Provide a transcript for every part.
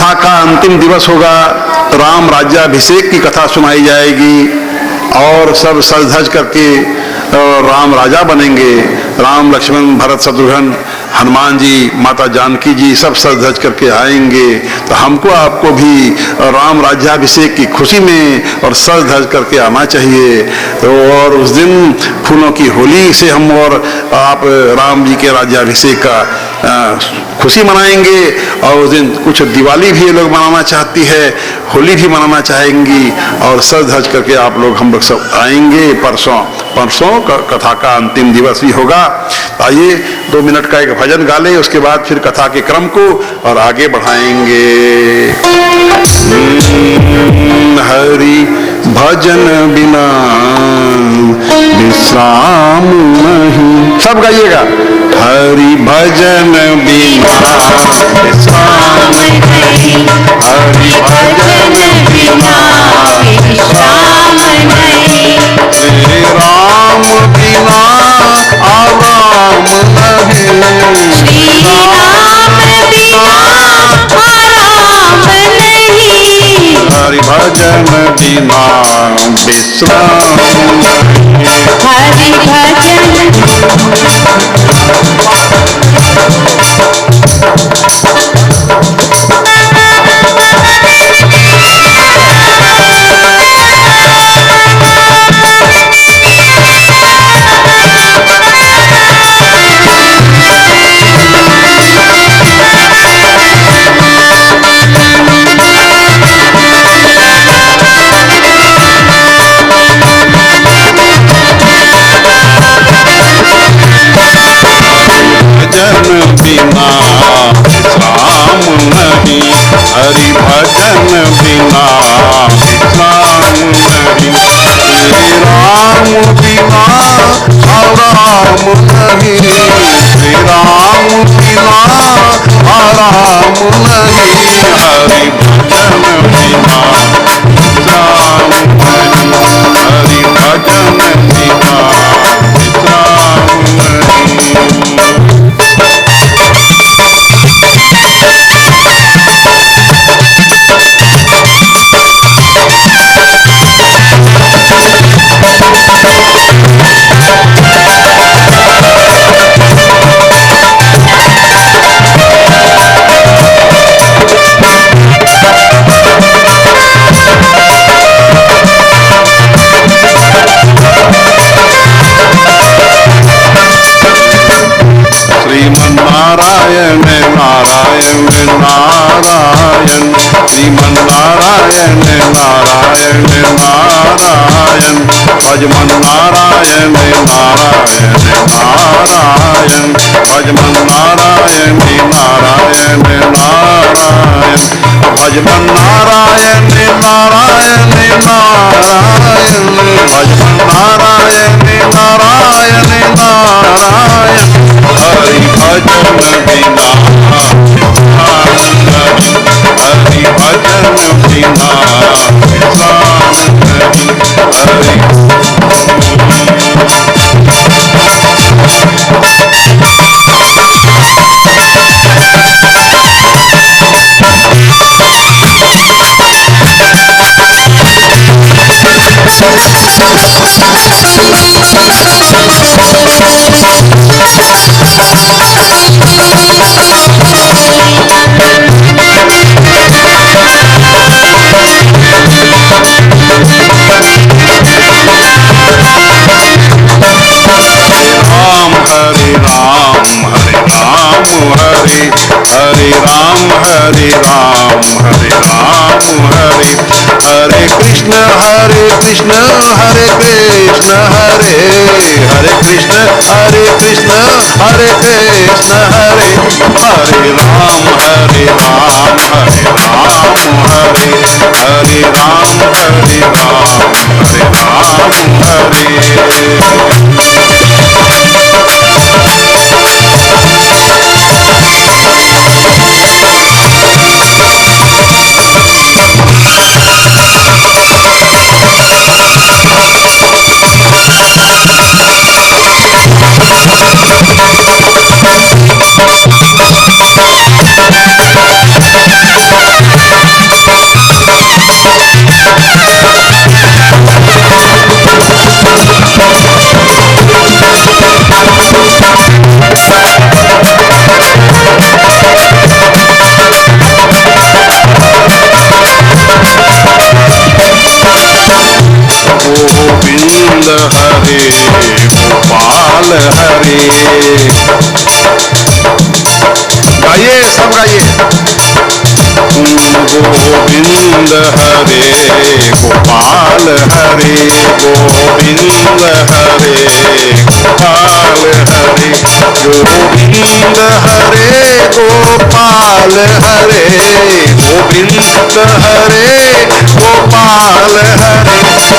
कथा का अंतिम दिवस होगा, राम राज्याभिषेक की कथा सुनाई जाएगी और सब सज धज करके राम राजा बनेंगे। राम लक्ष्मण भरत शत्रुघ्न हनुमान जी माता जानकी जी सब सज धज करके आएंगे। तो हमको आपको भी राम राज्याभिषेक की खुशी में और सज धज करके आना चाहिए। तो और उस दिन फूलों की होली से हम और आप राम जी के राज्याभिषेक का खुशी मनाएंगे। और उस दिन कुछ दिवाली भी ये लोग मनाना चाहती है, होली भी मनाना चाहेंगी और सज धज करके आप लोग हम लोग सब आएंगे। परसों कथा का अंतिम दिवस भी होगा। आइए 2 मिनट का एक भजन गा ले, उसके बाद फिर कथा के क्रम को और आगे बढ़ाएंगे। हरि भजन बिना विश्राम नहीं, सब गाइएगा। हरि भजन बिना विश्राम नहीं, हरि भजन बिना विश्राम नहीं, श्री राम बिना आराम नहीं, श्री राम बिना आराम नहीं, हरि भजन बिना विश्राम नहीं, हरि भजन। बिना विश्राम नहीं, हरि भजन बिना विश्राम नहीं, श्री राम बिना आराम नहीं, श्री राम बिना आराम नहीं, हरि भजन बिना विश्राम नहीं, हरि भजन बिना विश्राम नहीं। नारायण नारायण नारायण, श्रीमन नारायण नारायण नारायण, भजमन नारायण नारायण नारायण, भजमन नारायण नारायण नारायण, भजमन नारायण नारायण नारायण, भजमन नारायण नारायण नारायण, हरि भजन बिना विश्राम नहीं, हरि भजन बिना विश्राम नहीं, हरि। हरे राम हरे राम हरे राम हरे, हरे कृष्ण हरे कृष्ण हरे कृष्ण हरे, हरे कृष्ण हरे कृष्ण हरे कृष्ण हरे, हरे राम हरे राम हरे राम हरे, हरे राम हरे राम हरे राम हरे। हरे। गाइए, सब गाइए। गोविंद हरे गोपाल हरे, गोविंद हरे गोपाल हरे, गोविंद हरे गोपाल हरे, गोविंद हरे गोपाल हरे। जय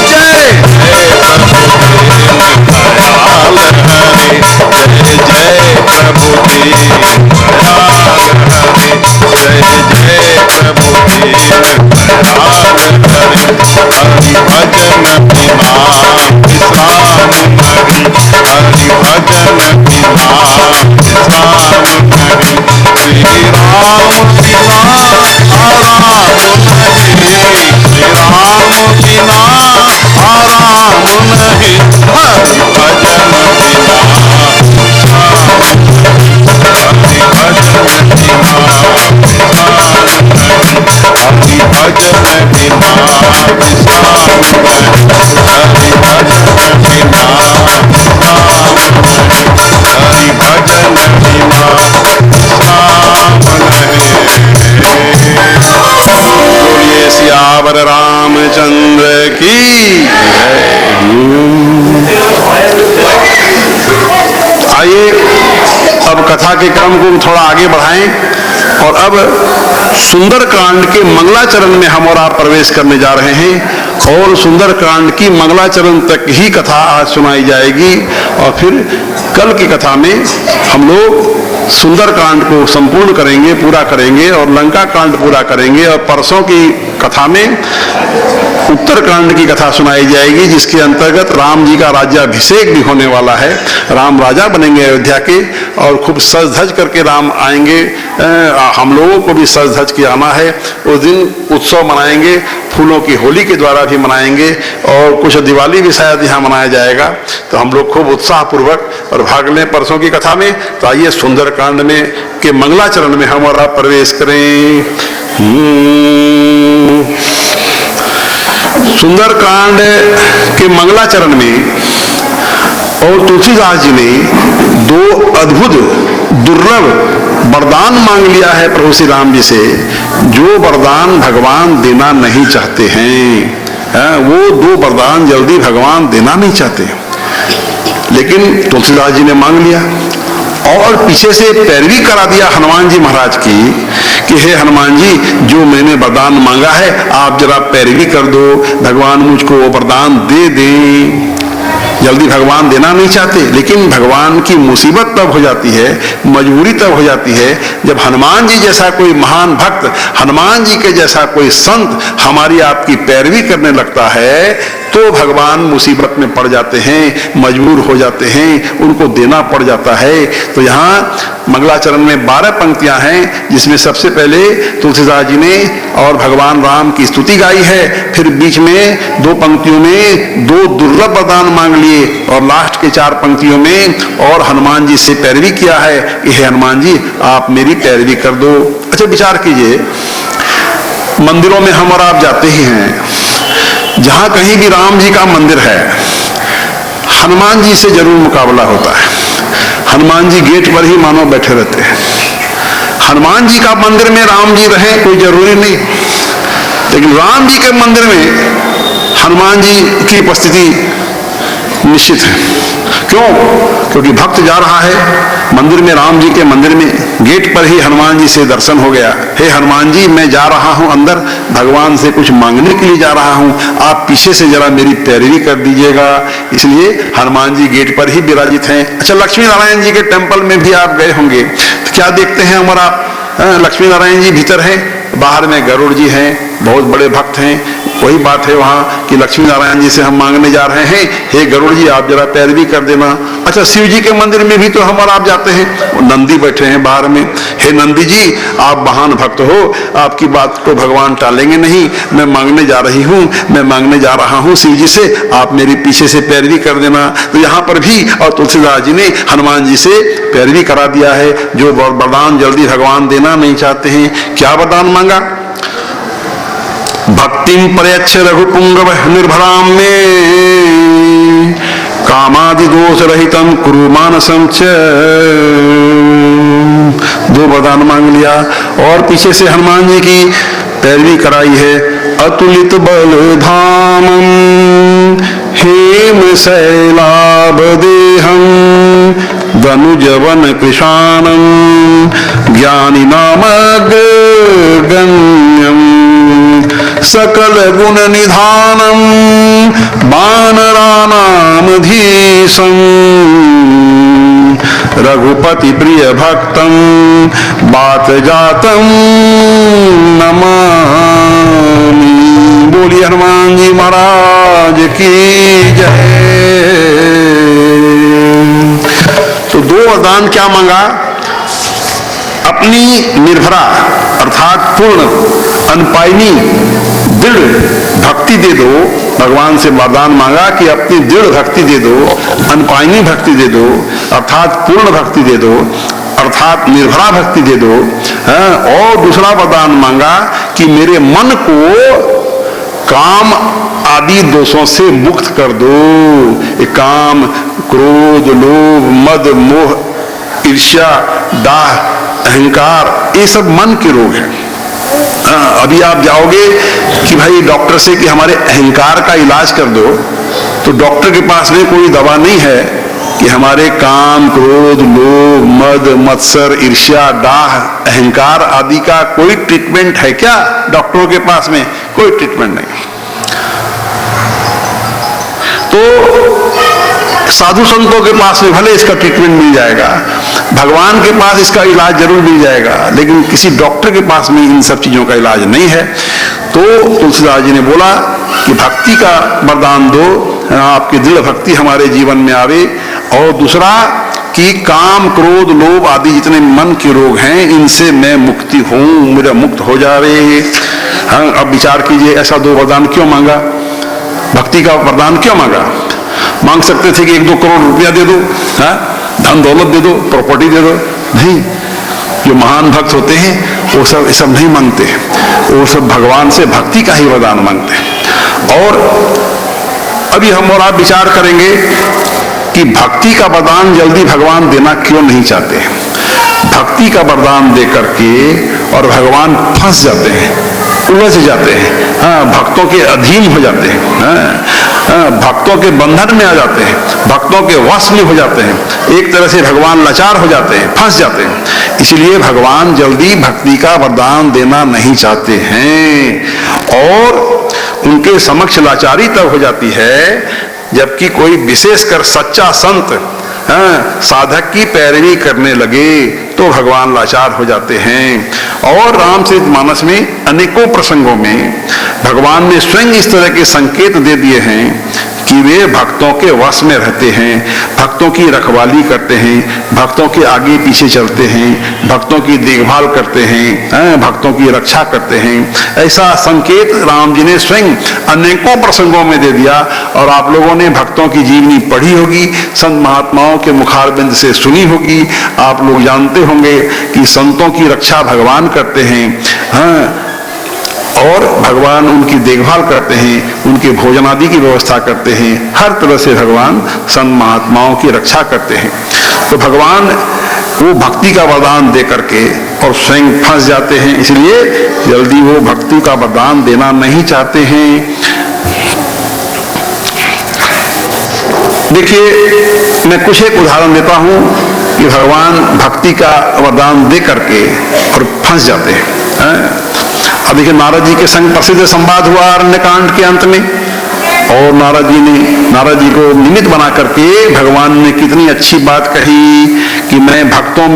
जय प्रभु दयाल हरे, जय जय प्रभु दयाल हरे, जय जय प्रभु दयाल हरे। हरि भजन बिना विश्राम नहीं, हरि भजन बिना विश्राम नहीं, श्री राम बिना आराम नहीं, श्री राम बिना आराम नहीं, हरि भजन बिना विश्राम नहीं, हरि भजन बिना विश्राम नहीं, हरि भजन बिना विश्राम नहीं, हरि भजन बिना विश्राम नहीं, हरि भजन बिना विश्राम नहीं। बोलिए सियावर रामचंद्र की जय। आइए अब कथा के क्रम को थोड़ा आगे बढ़ाएं और अब सुंदर कांड के मंगलाचरण में हम और आप प्रवेश करने जा रहे हैं और सुंदर कांड की मंगलाचरण तक ही कथा आज सुनाई जाएगी और फिर कल की कथा में हम लोग सुंदर कांड को संपूर्ण करेंगे, पूरा करेंगे और लंका कांड पूरा करेंगे और परसों की कथा में उत्तर कांड की कथा सुनाई जाएगी जिसके अंतर्गत राम जी का राज्याभिषेक भी होने वाला है। राम राजा बनेंगे अयोध्या के और खूब सज धज करके राम आएंगे। हम लोगों को भी सज धज के आना है। उस दिन उत्सव मनाएंगे, फूलों की होली के द्वारा भी मनाएंगे और कुछ दिवाली भी शायद यहाँ मनाया जाएगा। तो हम लोग खूब उत्साह पूर्वक और भाग लें परसों की कथा में। तो आइए सुंदर कांड में के मंगलाचरण में हम और आप प्रवेश करें। सुंदर कांड के मंगलाचरण में और तुलसीदास जी ने दो अद्भुत दुर्लभ वरदान मांग लिया है प्रभु श्री राम जी से, जो वरदान भगवान देना नहीं चाहते हैं। वो दो वरदान जल्दी भगवान देना नहीं चाहते, लेकिन तुलसीदास जी ने मांग लिया और पीछे से पैरवी करा दिया हनुमान जी महाराज की कि हे हनुमान जी, जो मैंने वरदान मांगा है आप जरा पैरवी कर दो, भगवान मुझको वो वरदान दे दें। जल्दी भगवान देना नहीं चाहते, लेकिन भगवान की मुसीबत तब हो जाती है, मजबूरी तब हो जाती है जब हनुमान जी जैसा कोई महान भक्त, हनुमान जी के जैसा कोई संत हमारी आपकी पैरवी करने लगता है तो भगवान मुसीबत में पड़ जाते हैं, मजबूर हो जाते हैं, उनको देना पड़ जाता है। तो यहाँ मंगलाचरण में 12 पंक्तियां हैं जिसमें सबसे पहले तुलसीदास जी ने और भगवान राम की स्तुति गाई है, फिर बीच में 2 पंक्तियों में 2 दुर्लभ वरदान मांग लिए और लास्ट के 4 पंक्तियों में और हनुमान जी से पैरवी किया है कि हे हनुमान जी आप मेरी पैरवी कर दो। अच्छा विचार कीजिए, मंदिरों में हम और आप जाते ही हैं, जहां कहीं भी राम जी का मंदिर है हनुमान जी से जरूर मुकाबला होता है। हनुमान जी गेट पर ही मानो बैठे रहते हैं। हनुमान जी का मंदिर में राम जी रहें कोई जरूरी नहीं, लेकिन राम जी के मंदिर में हनुमान जी की उपस्थिति निश्चित है। क्यों? क्योंकि भक्त जा रहा है मंदिर में, राम जी के मंदिर में, गेट पर ही हनुमान जी से दर्शन हो गया। हे हनुमान जी मैं जा रहा हूं अंदर, भगवान से कुछ मांगने के लिए जा रहा हूं, आप पीछे से जरा मेरी पैरवी कर दीजिएगा। इसलिए हनुमान जी गेट पर ही विराजित हैं। अच्छा लक्ष्मी नारायण जी के टेम्पल में भी आप गए होंगे तो क्या देखते हैं हमारा लक्ष्मी नारायण जी भीतर है, बाहर में गरुड़ जी हैं, बहुत बड़े भक्त हैं। वही बात है वहाँ कि लक्ष्मी नारायण जी से हम मांगने जा रहे हैं, हे गरुड़ जी आप जरा पैरवी कर देना। अच्छा शिव जी के मंदिर में भी तो हम और आप जाते हैं, नंदी बैठे हैं बाहर में, हे नंदी जी आप महान भक्त हो, आपकी बात को भगवान टालेंगे नहीं, मैं मांगने जा रही हूँ, मैं मांगने जा रहा हूँ शिव जी से, आप मेरी पीछे से पैरवी कर देना। तो यहाँ पर भी और तुलसीदास जी ने हनुमान जी से पैरवी करा दिया है, जो वरदान जल्दी भगवान देना नहीं चाहते हैं। क्या वरदान मांगा? भक्तिम प्रयच्छ रघुपुंगव निर्भराम में कामादि दोष रहितम कुरु मानसम च। 2 वरदान मांग लिया और पीछे से हनुमान जी की पैरवी कराई है। अतुलित बल धामम हेम शैलाभ देहम धनुजवन कृशानम ज्ञानी नामग्र गण्यम सकल गुण निधानम वानराणाम धीशम रघुपति प्रिय भक्तम बात जातम नमामि। बोलिए हनुमान जी महाराज की जय। तो 2 वरदान क्या मांगा? अपनी निर्भरा अर्थात पूर्ण अनपायनी दृढ़ भक्ति दे दो। भगवान से वरदान मांगा कि अपनी दृढ़ भक्ति दे दो, अनपायनी भक्ति दे दो, अर्थात पूर्ण भक्ति दे दो, अर्थात निर्भरा भक्ति दे दो। और दूसरा वरदान मांगा कि मेरे मन को काम आदि दोषों से मुक्त कर दो। काम, क्रोध, लोभ, मद, मोह, ईर्ष्या, दाह, अहंकार, ये सब मन के रोग हैं। अभी आप जाओगे कि भाई डॉक्टर से कि हमारे अहंकार का इलाज कर दो, तो डॉक्टर के पास में कोई दवा नहीं है कि हमारे काम, क्रोध, लोभ, मद, मत्सर, ईर्ष्या, दाह, अहंकार आदि का कोई ट्रीटमेंट है क्या? डॉक्टरों के पास में कोई ट्रीटमेंट नहीं। तो साधु संतों के पास में भले इसका ट्रीटमेंट मिल जाएगा, भगवान के पास इसका इलाज जरूर मिल जाएगा, लेकिन किसी डॉक्टर के पास में इन सब चीजों का इलाज नहीं है। तो तुलसीदास जी ने बोला कि भक्ति का वरदान दो, आपकी दृढ़ भक्ति हमारे जीवन में आवे। और दूसरा कि काम, क्रोध, लोभ आदि जितने मन के रोग हैं इनसे मैं मुक्ति हूं, मेरा मुक्त हो जावे। हाँ, अब विचार कीजिए, ऐसा 2 वरदान क्यों मांगा? भक्ति का वरदान क्यों मांगा? मांग सकते थे कि 1-2 करोड़ रुपया दे दो, धन दौलत दे दो, प्रॉपर्टी दे दो। नहीं, जो महान भक्त होते हैं वो सब नहीं मांगते, वो सब भगवान से भक्ति का ही वरदान मांगते हैं। और अभी हम और आप विचार करेंगे कि भक्ति का वरदान जल्दी भगवान देना क्यों नहीं चाहते। भक्ति का वरदान दे करके और भगवान फंस जाते हैं, उलझ जाते हैं, भक्तों के अधीन हो जाते हैं, भक्तों के बंधन में आ जाते हैं, भक्तों के वश में हो जाते हैं। एक तरह से भगवान लाचार हो जाते हैं, फंस जाते हैं। इसलिए भगवान जल्दी भक्ति का वरदान देना नहीं चाहते हैं। और उनके समक्ष लाचारी तब हो जाती है जबकि कोई विशेषकर सच्चा संत साधक की पैरवी करने लगे तो भगवान लाचार हो जाते हैं। और रामचरितमानस में अनेकों प्रसंगों में भगवान ने स्वयं इस तरह के संकेत दे दिए हैं कि वे भक्तों के वश में रहते हैं, भक्तों की रखवाली करते हैं, भक्तों के आगे पीछे चलते हैं, भक्तों की देखभाल करते हैं, भक्तों की रक्षा करते हैं। ऐसा संकेत राम जी ने स्वयं अनेकों प्रसंगों में दे दिया। और आप लोगों ने भक्तों की जीवनी पढ़ी होगी, संत महात्माओं के मुखारबिंद से सुनी होगी। आप लोग जानते होंगे कि संतों की रक्षा भगवान करते हैं, और भगवान उनकी देखभाल करते हैं, उनके भोजन आदि की व्यवस्था करते हैं। हर तरह से भगवान संत महात्माओं की रक्षा करते हैं। तो भगवान वो भक्ति का वरदान दे करके और स्वयं फंस जाते हैं, इसलिए जल्दी वो भक्ति का वरदान देना नहीं चाहते हैं। देखिए, मैं कुछ एक उदाहरण देता हूं कि भगवान भक्ति का वरदान दे करके और फंस जाते हैं। अब देखिए, नारद जी के संग प्रसिद्ध संवाद हुआ अरण्यकांड के अंत में, और नारद जी को निमित्त बना करके भगवान ने कितनी अच्छी बात कही कि मैं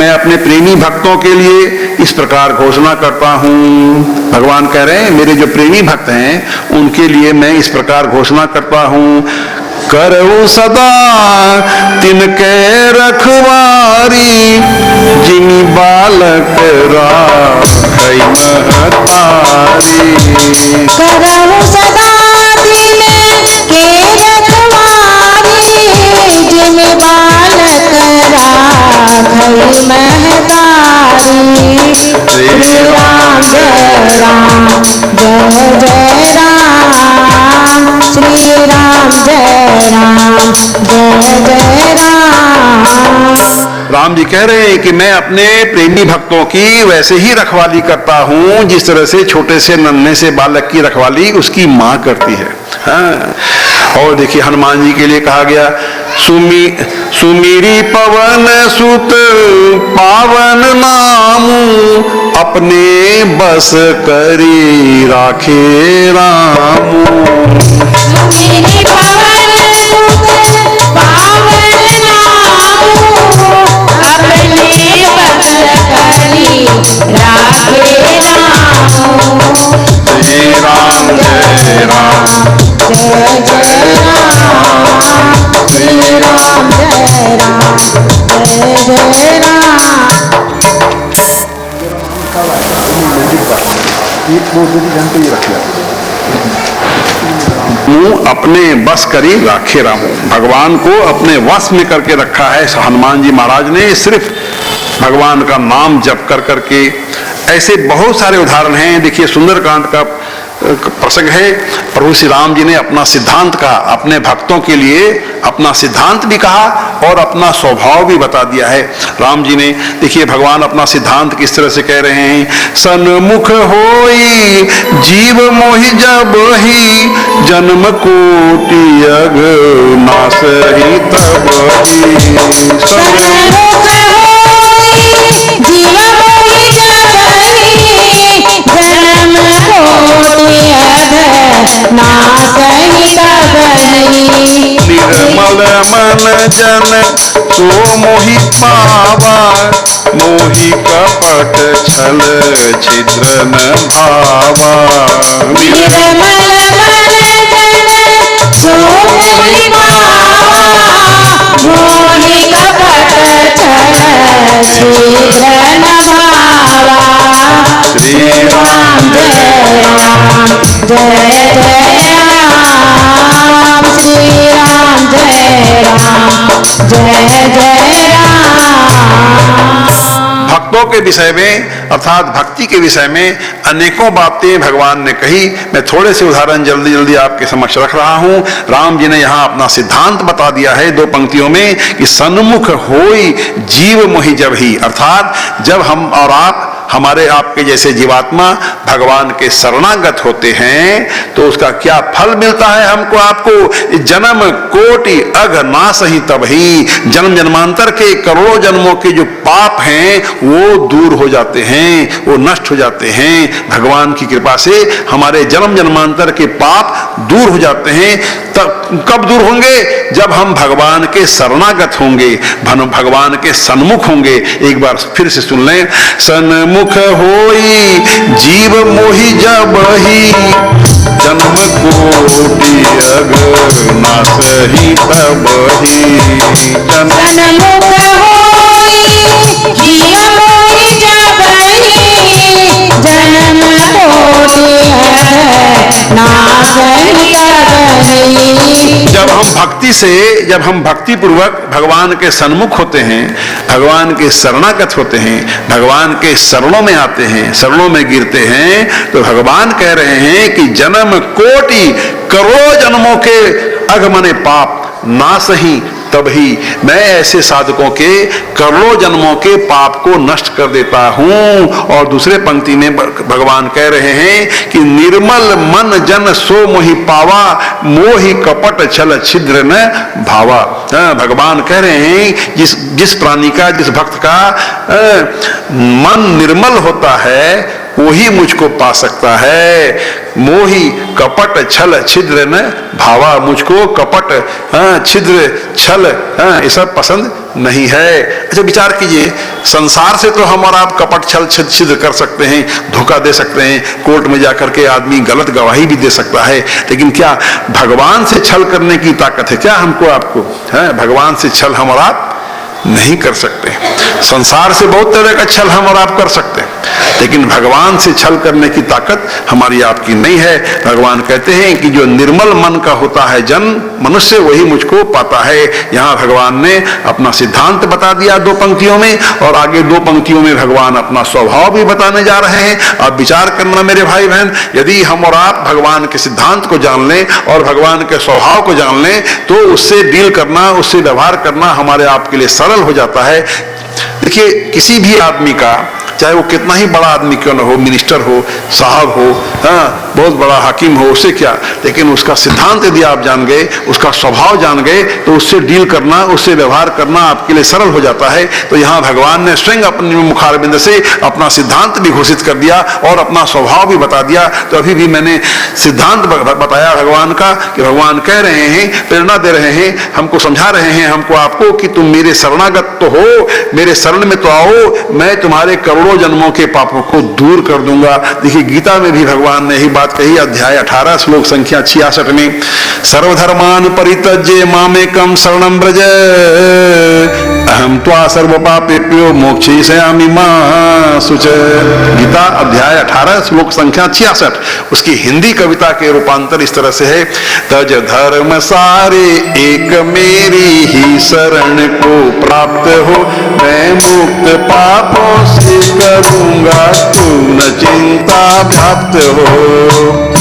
अपने प्रेमी भक्तों के लिए इस प्रकार घोषणा करता हूं। भगवान कह रहे हैं मेरे जो प्रेमी भक्त हैं उनके लिए मैं इस प्रकार घोषणा करता हूं, करऊ सदा तिनके रखवारी जिनी बालक राखै महतारी। करऊ सदा तिनके रखवारी जिनी बालक राखै महतारी। श्री राम जय राम जय जय राम, श्री राम जय राम जय राम जी कह रहे हैं कि मैं अपने प्रेमी भक्तों की वैसे ही रखवाली करता हूं जिस तरह से छोटे से नन्हे से बालक की रखवाली उसकी मां करती है। हाँ। और देखिए हनुमान जी के लिए कहा गया, सुमिरी पवन सुत पावन नामू, अपने बस करी राखे रामू। सुमिरी पवन सुत पावन नामू, अपने बस करी राखे रामू। जय राम जय राम जय जय राम, श्री राम जय राम, जय जय राम। मुंह अपने बस करी राखे रामू, भगवान को अपने वश में करके रखा है हनुमान जी महाराज ने, सिर्फ भगवान का नाम जप कर करके। ऐसे बहुत सारे उदाहरण हैं। देखिए सुंदरकांड का प्रसंग है, प्रभु श्री राम जी ने अपना सिद्धांत कहा, अपने भक्तों के लिए अपना सिद्धांत भी कहा और अपना स्वभाव भी बता दिया है राम जी ने। देखिए भगवान अपना सिद्धांत किस तरह से कह रहे हैं, सन्मुख होई जीव मोहि जब ही, जन्म कोटि अग नासहि तब ही। सन्मुख होई जीव मोहि जब ही, जन्म कोटि अग नासहि तब ही। निर्मल मन जन सो मोहि पावा, मोहि कपट छल छिद्र न भावा। निर्मल मन जन सो मोहि पावा, मोहि कपट छल छिद्र न भावा। श्री राम जय राम जय जय राम, श्री राम जय राम जय जय राम। भक्तों के विषय में अर्थात भक्ति के विषय में अनेकों बातें भगवान ने कही। मैं थोड़े से उदाहरण जल्दी जल्दी आपके समक्ष रख रहा हूं। राम जी ने यहाँ अपना सिद्धांत बता दिया है 2 पंक्तियों में कि सन्मुख होई जीव मोहि जब ही, अर्थात जब हम और आप हमारे आपके जैसे जीवात्मा भगवान के शरणागत होते हैं तो उसका क्या फल मिलता है हमको आपको, जन्म कोटि अघ नासहि तब ही। जन्म जन्मांतर के करोड़ों जन्मों के जो पाप हैं वो दूर हो जाते हैं, वो नष्ट हो जाते हैं। भगवान की कृपा से हमारे जन्म जन्मांतर के पाप दूर हो जाते हैं। तब कब दूर होंगे, जब हम भगवान के शरणागत होंगे, भगवान के सन्मुख होंगे। एक बार फिर से सुन लें, सन्मुख होई जीव मोहि जब ही, जन्म कोटि अग नासहि तब ही। सन्मुख होई जीव मोहि जब ही, जन्म कोटि अग नासहि तब ही। जब हम भक्ति पूर्वक भगवान के सन्मुख होते हैं, भगवान के शरणागत होते हैं, भगवान के शरणों में आते हैं, शरणों में गिरते हैं, तो भगवान कह रहे हैं कि जन्म कोटि करोड़ जन्मों के अघ मने पाप नासहि तब ही, मैं ऐसे साधकों के करोड़ों जन्मों के पाप को नष्ट कर देता हूं। और दूसरे पंक्ति में भगवान कह रहे हैं कि निर्मल मन जन सो मोहि पावा, मोहि कपट छल छिद्र न भावा। भगवान कह रहे हैं जिस प्राणी का, जिस भक्त का मन निर्मल होता है वही मुझको पा सकता है। मोहि कपट छल छिद्र न भावा, मुझको कपट छिद्र छल ये सब पसंद नहीं है। अच्छा विचार कीजिए, संसार से तो हम और आप कपट छल छिद्र कर सकते हैं, धोखा दे सकते हैं, कोर्ट में जाकर के आदमी गलत गवाही भी दे सकता है, लेकिन क्या भगवान से छल करने की ताकत है क्या हमको आपको? है, भगवान से छल हम और आप नहीं कर सकते। संसार से बहुत तरह का छल हम और आप कर सकते हैं, लेकिन भगवान से छल करने की ताकत हमारी आपकी नहीं है। भगवान कहते हैं कि जो निर्मल मन का होता है जन मनुष्य, वही मुझको पाता है। यहाँ भगवान ने अपना सिद्धांत बता दिया 2 पंक्तियों में, और आगे 2 पंक्तियों में भगवान अपना स्वभाव भी बताने जा रहे हैं। आप विचार करना मेरे भाई बहन, यदि हम और आप भगवान के सिद्धांत को जान लें और भगवान के स्वभाव को जान लें तो उससे डील करना, उससे व्यवहार करना हमारे आपके लिए सरल सरल हो जाता है। देखिए, किसी भी आदमी का, चाहे वो कितना ही बड़ा आदमी क्यों न हो, मिनिस्टर हो, साहब हो, हाँ, बहुत बड़ा हाकिम हो, उससे क्या, लेकिन उसका सिद्धांत यदि आप जान गए, उसका स्वभाव जान गए, तो उससे डील करना, उससे व्यवहार करना आपके लिए सरल हो जाता है। तो यहाँ भगवान ने स्वयं अपने मुखारबिंद से अपना सिद्धांत भी घोषित कर दिया और अपना स्वभाव भी बता दिया। तो अभी भी मैंने सिद्धांत बताया भगवान का, कि भगवान कह रहे हैं, प्रेरणा दे रहे हैं, हमको समझा रहे हैं, हमको आपको, कि तुम मेरे शरणागत तो हो, मेरे शरण में तो आओ, मैं तुम्हारे करोड़ों जन्मों के पापों को दूर कर दूंगा। देखिए, गीता में भी भगवान ने यही बात कही, अध्याय 18 श्लोक संख्या 66 में, सर्वधर्मान परित्यज्य मामेकं शरणं व्रज अहम त्वा सर्व पापेभ्यो मोक्षयिष्यामि मा शुच। गीता अध्याय 18 श्लोक संख्या 66। उसकी हिंदी कविता के रूपांतर इस तरह से है, तज धर्म सारे एक मेरी ही शरण को प्राप्त हो, मैं मुक्त पापों से करूंगा तू न चिंता व्याप्त हो।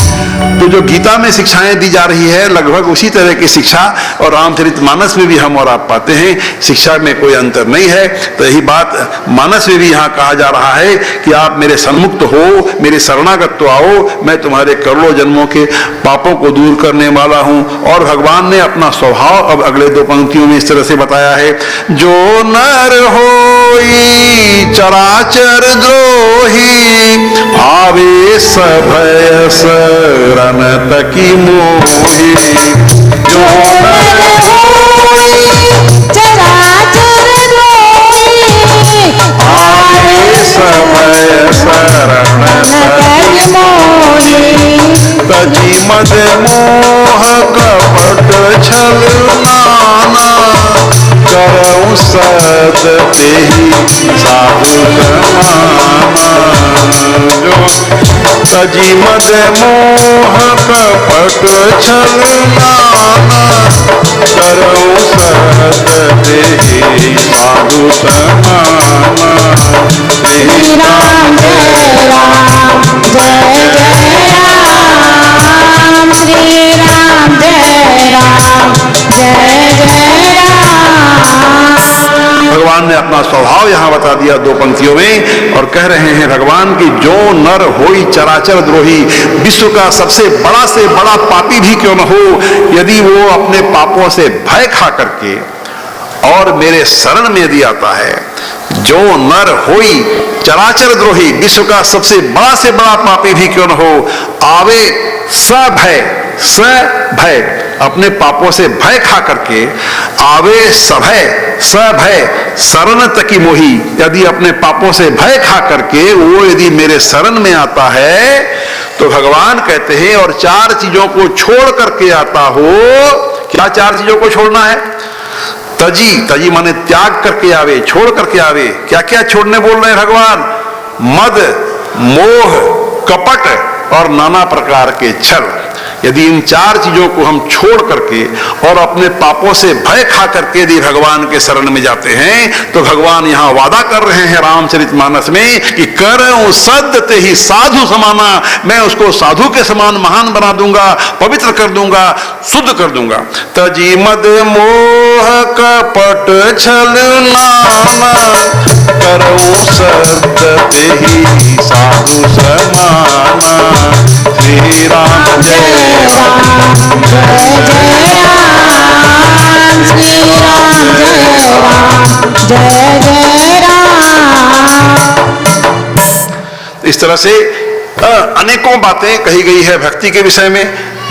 तो जो गीता में शिक्षाएं दी जा रही है, लगभग उसी तरह की शिक्षा और रामचरितमानस में भी हम और आप पाते हैं। शिक्षा में कोई अंतर नहीं है। तो यही बात मानस में भी यहाँ कहा जा रहा है कि आप मेरे सन्मुक्त हो, मेरे शरणागत तो आओ, मैं तुम्हारे करोड़ों जन्मों के पापों को दूर करने वाला हूं। और भगवान ने अपना स्वभाव अब अगले दो पंक्तियों में इस तरह से बताया है, जो नर होई चराचर द्रोही, आवे सभय शरण तकी मोही। जो नर होई चराचर द्रोही, आवे सभय शरण तकी मोही। तजी मद मोह कपट छल नाना, करऊं सत तेहि साधु समाना। जो तजी मद मोह कपट छल नाना, करऊं सत तेहि साधु समाना। श्री राम जय राम जय जय राम, श्री राम जय राम जय जय राम। भगवान ने अपना स्वभाव यहाँ बता दिया दो पंक्तियों में, और कह रहे हैं भगवान की, जो नर होई चराचर द्रोही, विश्व का सबसे बड़ा से बड़ा पापी भी क्यों न हो, यदि वो अपने पापों से भय खा करके और मेरे शरण में यदि आता है, जो नर होई चराचर द्रोही, विश्व का सबसे बड़ा से बड़ा पापी भी क्यों न हो, आवे सभय, सभय अपने पापों से भय खा करके, आवे सभय, सभय शरण तकी मोही, यदि अपने पापों से भय खा करके वो यदि मेरे शरण में आता है, तो भगवान कहते हैं, और चार चीजों को छोड़ करके आता हो। क्या चार चीजों को छोड़ना है? तजी, तजी माने त्याग करके आवे, छोड़ करके आवे। क्या क्या छोड़ने बोल रहे हैं भगवान? मद, मोह, कपट और नाना प्रकार के छल। यदि इन चार चीजों को हम छोड़ करके और अपने पापों से भय खा करके यदि भगवान के शरण में जाते हैं, तो भगवान यहाँ वादा कर रहे हैं रामचरितमानस में कि करऊं सद्य तेहि साधु समाना, मैं उसको साधु के समान महान बना दूंगा, पवित्र कर दूंगा, शुद्ध कर दूंगा। तजी मद मोह कपट छल नाना, करऊं सद्य तेहि साधु समाना। श्री राम जय राम जय जय राम, श्री राम जय राम जय जय राम। इस तरह से अनेकों बातें कही गई है भक्ति के विषय में,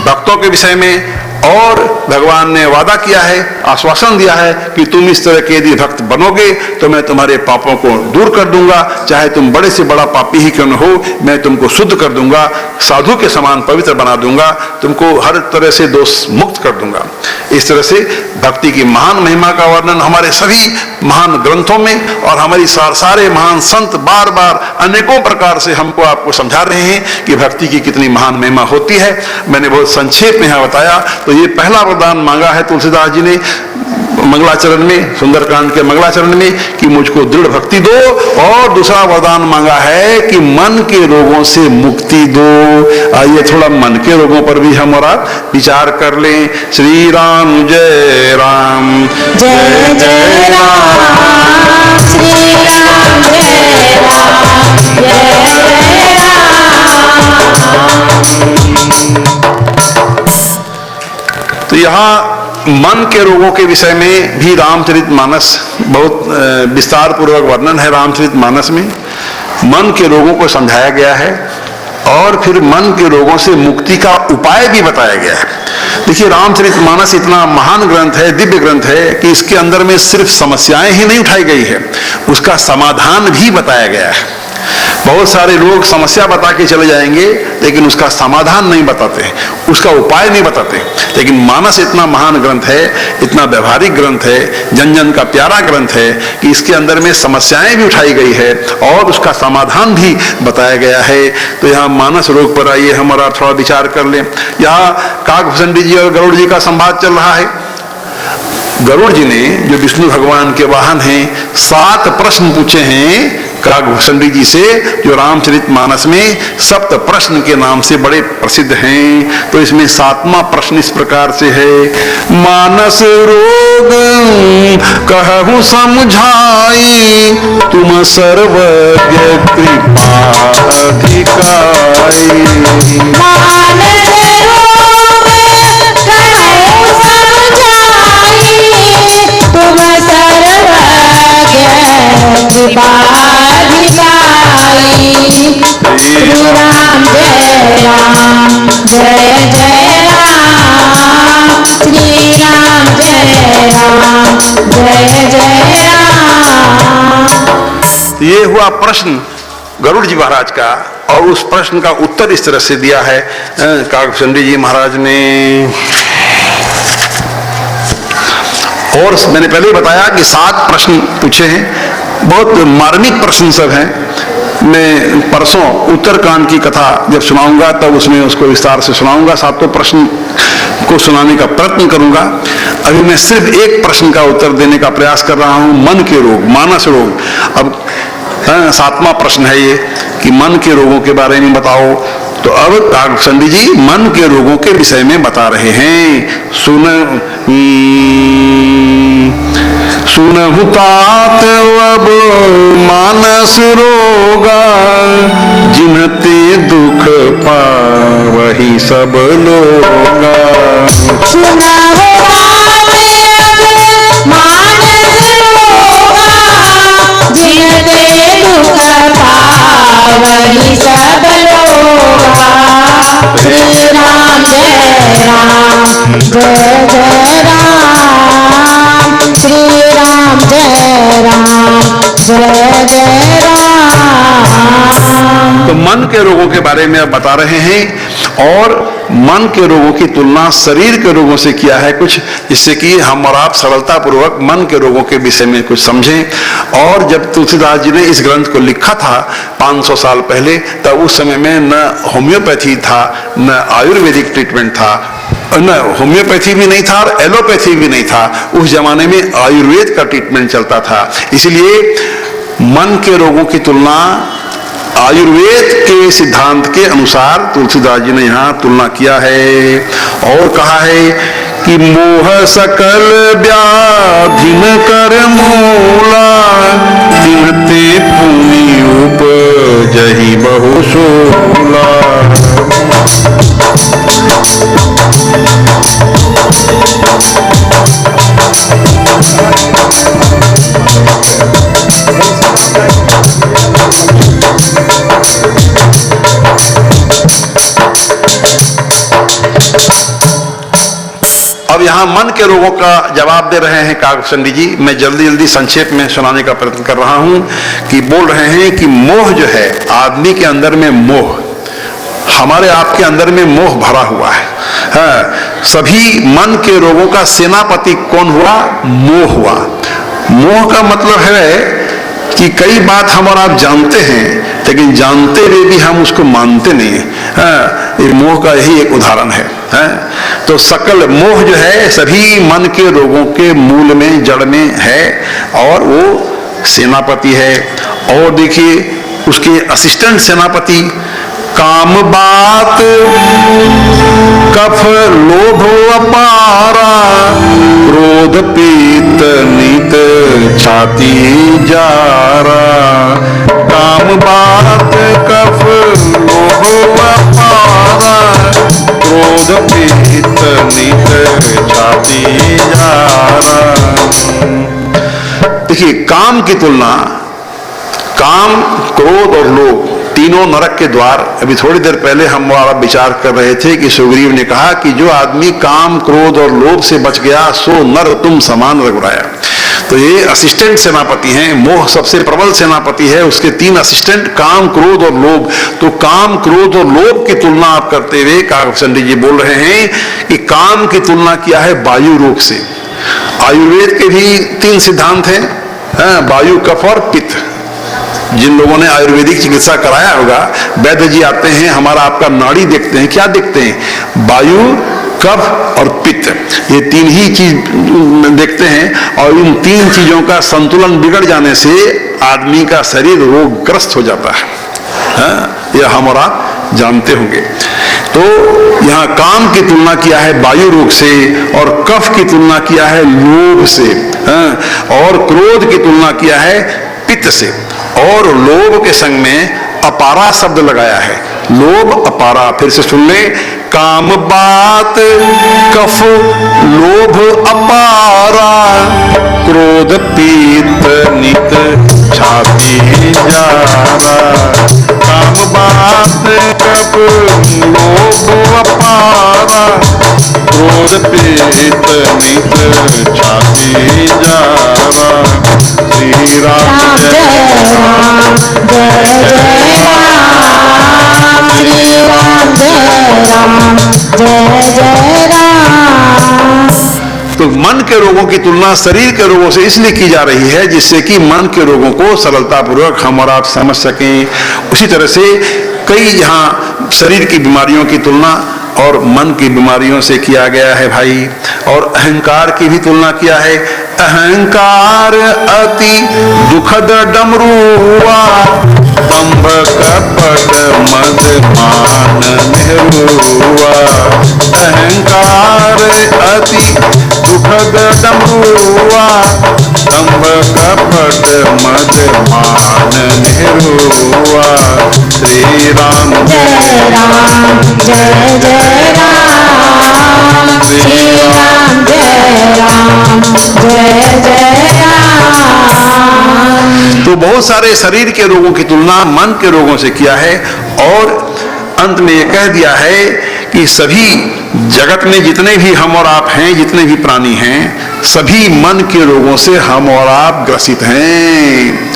भक्तों के विषय में, और भगवान ने वादा किया है, आश्वासन दिया है कि तुम इस तरह के यदि भक्त बनोगे तो मैं तुम्हारे पापों को दूर कर दूंगा, चाहे तुम बड़े से बड़ा पापी ही क्यों न हो, मैं तुमको शुद्ध कर दूंगा, साधु के समान पवित्र बना दूंगा, तुमको हर तरह से दोष मुक्त कर दूंगा। इस तरह से भक्ति की महान महिमा का वर्णन हमारे सभी महान ग्रंथों में और हमारी सारे महान संत बार बार अनेकों प्रकार से हमको आपको समझा रहे हैं कि भक्ति की कितनी महान महिमा होती है। मैंने बहुत संक्षेप में यहाँ बताया। तो ये पहला वरदान मांगा है तुलसीदास जी ने, मंगलाचरण में, सुंदरकांड के मंगलाचरण में कि मुझको दृढ़ भक्ति दो, और दूसरा वरदान मांगा है कि मन के रोगों से मुक्ति दो। आइए थोड़ा मन के रोगों पर भी हम और आप विचार कर लें। श्री राम जय राम, जय जय राम, श्री राम जय राम, जय जय राम। तो यहाँ मन के रोगों के विषय में भी रामचरितमानस बहुत विस्तार पूर्वक वर्णन है। रामचरितमानस में मन के रोगों को समझाया गया है और फिर मन के रोगों से मुक्ति का उपाय भी बताया गया है। देखिए, रामचरितमानस इतना महान ग्रंथ है, दिव्य ग्रंथ है कि इसके अंदर में सिर्फ समस्याएं ही नहीं उठाई गई है, उसका समाधान भी बताया गया है। बहुत सारे लोग समस्या बता के चले जाएंगे लेकिन उसका समाधान नहीं बताते, उसका उपाय नहीं बताते। लेकिन मानस इतना महान ग्रंथ है, इतना व्यवहारिक ग्रंथ है, जन जन का प्यारा ग्रंथ है कि इसके अंदर में समस्याएं भी उठाई गई है और उसका समाधान भी बताया गया है। तो यहाँ मानस रोग पर आइए हमारा थोड़ा विचार कर लें। यहाँ काकभूषण जी और गरुड़ जी का संवाद चल रहा है। गरुड़ जी ने, जो विष्णु भगवान के वाहन हैं, 7 प्रश्न पूछे हैं काकभूषण जी से, जो रामचरितमानस में सप्त प्रश्न के नाम से बड़े प्रसिद्ध हैं। तो इसमें 7वां प्रश्न इस प्रकार से है। मानस रोग कहूँ समझाई, तुम सर्वज्ञ कृपा अधिकारी। श्री राम जय राम, जय जय राम, श्री राम जय राम, जय जय राम। ये हुआ प्रश्न गरुड़ जी महाराज का, और उस प्रश्न का उत्तर इस तरह से दिया है काकभूषण जी महाराज ने। और मैंने पहले ही बताया कि 7 प्रश्न पूछे हैं, बहुत मार्मिक प्रश्न सब हैं। मैं परसों उत्तरकांड की कथा जब सुनाऊंगा तब उसमें उसको विस्तार से सुनाऊंगा, 7 प्रश्न को सुनाने का प्रयत्न करूंगा। अभी मैं सिर्फ एक प्रश्न का उत्तर देने का प्रयास कर रहा हूं, मन के रोग, मानस रोग। अब 7वां प्रश्न है ये कि मन के रोगों के बारे में बताओ। तो अब काकभूषण जी मन के रोगों के विषय में बता रहे हैं। सुनहु तात अब मानस रोगा, जिनते दुख पावहि सब लोगा। वही सब लोगा। श्री राम जय राम, जय जय राम, श्री राम जय राम, जय जय राम। तो मन के रोगों के बारे में अब बता रहे हैं, और मन के रोगों की तुलना शरीर के रोगों से किया है कुछ, जिससे कि हम और आप सरलता पूर्वक मन के रोगों के विषय में कुछ समझें। और जब तुलसीदास जी ने इस ग्रंथ को लिखा था 500 साल पहले, तब उस समय में न होम्योपैथी था, न आयुर्वेदिक ट्रीटमेंट था, न होम्योपैथी भी नहीं था और एलोपैथी भी नहीं था। उस जमाने में आयुर्वेद का ट्रीटमेंट चलता था। इसलिए मन के रोगों की तुलना आयुर्वेद के सिद्धांत के अनुसार तुलसीदास जी ने यहाँ तुलना किया है। और कहा है कि मोह सकल व्याधिन कर मूला, तिनते पुनि उपजहि बहु शूला। अब यहाँ मन के रोगों का जवाब दे रहे हैं काकभूषण जी। मैं जल्दी जल्दी संक्षेप में सुनाने का प्रयत्न कर रहा हूँ कि बोल रहे हैं कि मोह जो है, आदमी के अंदर में मोह, हमारे आपके अंदर में मोह भरा हुआ है। हाँ, सभी मन के रोगों का सेनापति कौन हुआ? मोह हुआ। मोह का मतलब है कि कई बात हम और आप जानते हैं, लेकिन जानते हुए भी हम उसको मानते नहीं हैं। हाँ, ये मोह का यही एक उदाहरण है। तो सकल मोह जो है सभी मन के रोगों के मूल में, जड़ में है, और वो सेनापति है। और देखिए उसके असिस्टेंट सेनापति, काम बात कफ लोभ अपारा, क्रोध पीत नीत छाती जारा। काम बात कफ लोभ अपारा, क्रोध पीत नीत छाती जारा। देखिए काम की तुलना, काम, क्रोध और लोभ तीनों नरक के द्वार। अभी थोड़ी देर पहले हम वाला विचार कर रहे थे कि सुग्रीव ने कहा कि जो आदमी काम, क्रोध और लोभ से बच गया सो नर तुम समान रघुराया। तो ये असिस्टेंट सेनापति हैं, मोह सबसे प्रबल सेनापति है, उसके 3 असिस्टेंट काम, क्रोध और लोभ। तो काम, क्रोध और लोभ की तुलना आप करते हुए काकभूषण जी बोल रहे हैं कि काम की तुलना किया है वायु रोग से। आयुर्वेद के भी 3 सिद्धांत हैं, वायु, कफ और पित्त। जिन लोगों ने आयुर्वेदिक चिकित्सा कराया होगा, वैद्य जी आते हैं, हमारा आपका नाड़ी देखते हैं, क्या देखते हैं? वायु, कफ और पित्त, ये 3 ही चीज देखते हैं। और इन 3 चीजों का संतुलन बिगड़ जाने से आदमी का शरीर रोगग्रस्त हो जाता है। यह हम और आप जानते होंगे। तो यहाँ काम की तुलना किया है वायु रोग से, और कफ की तुलना किया है लोभ से, और क्रोध की तुलना किया है पित्त से, और लोभ के संग में अपारा शब्द लगाया है। लोभ अपारा, फिर से सुन ले, काम बात कफ लोभ अपारा, क्रोध पीत नित छाती जारा। काम बात कफ लोभ अपारा, क्रोध पीत नित छाती जारा। श्री राम जय राम, जय जय राम। श्री राम जय राम, जय जय राम। तो मन के रोगों की तुलना शरीर के रोगों से इसलिए की जा रही है जिससे कि मन के रोगों को सरलतापूर्वक हम और आप समझ सकें। उसी तरह से कई यहाँ शरीर की बीमारियों की तुलना और मन की बीमारियों से किया गया है भाई। और अहंकार की भी तुलना किया है। अहंकार अति दुखद डमरुआ, दंभ कपट मद मान निरुआ। अहंकार अति दुखद डमरुआ, दंभ कपट मद मान निरुआ। श्री राम जय राम, जय जय राम। श्री राम जय राम, जय जय राम। तो बहुत सारे शरीर के रोगों की तुलना मन के रोगों से किया है। और अंत में यह कह दिया है कि सभी जगत में जितने भी हम और आप हैं, जितने भी प्राणी हैं, सभी मन के रोगों से हम और आप ग्रसित हैं।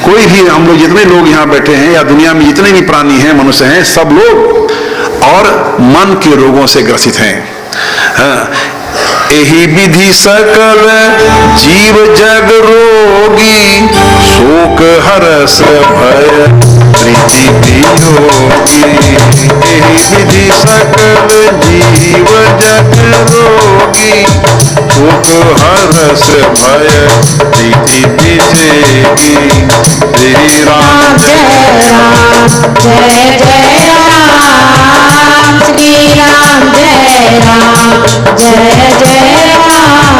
कोई भी, हम लोग जितने लोग यहाँ बैठे हैं या दुनिया में जितने भी प्राणी हैं, मनुष्य हैं, सब लोग और मन के रोगों से ग्रसित हैं। यही विधि सकल जीव जग रोगी, शोक हरस भय प्रीति वियोगी। यही विधि सकल जीव जग रोगी, शोक हरस भय प्रीति विसेगी। श्री राम जय राम, जय जय राम। श्री राम जय राम, जय जय राम।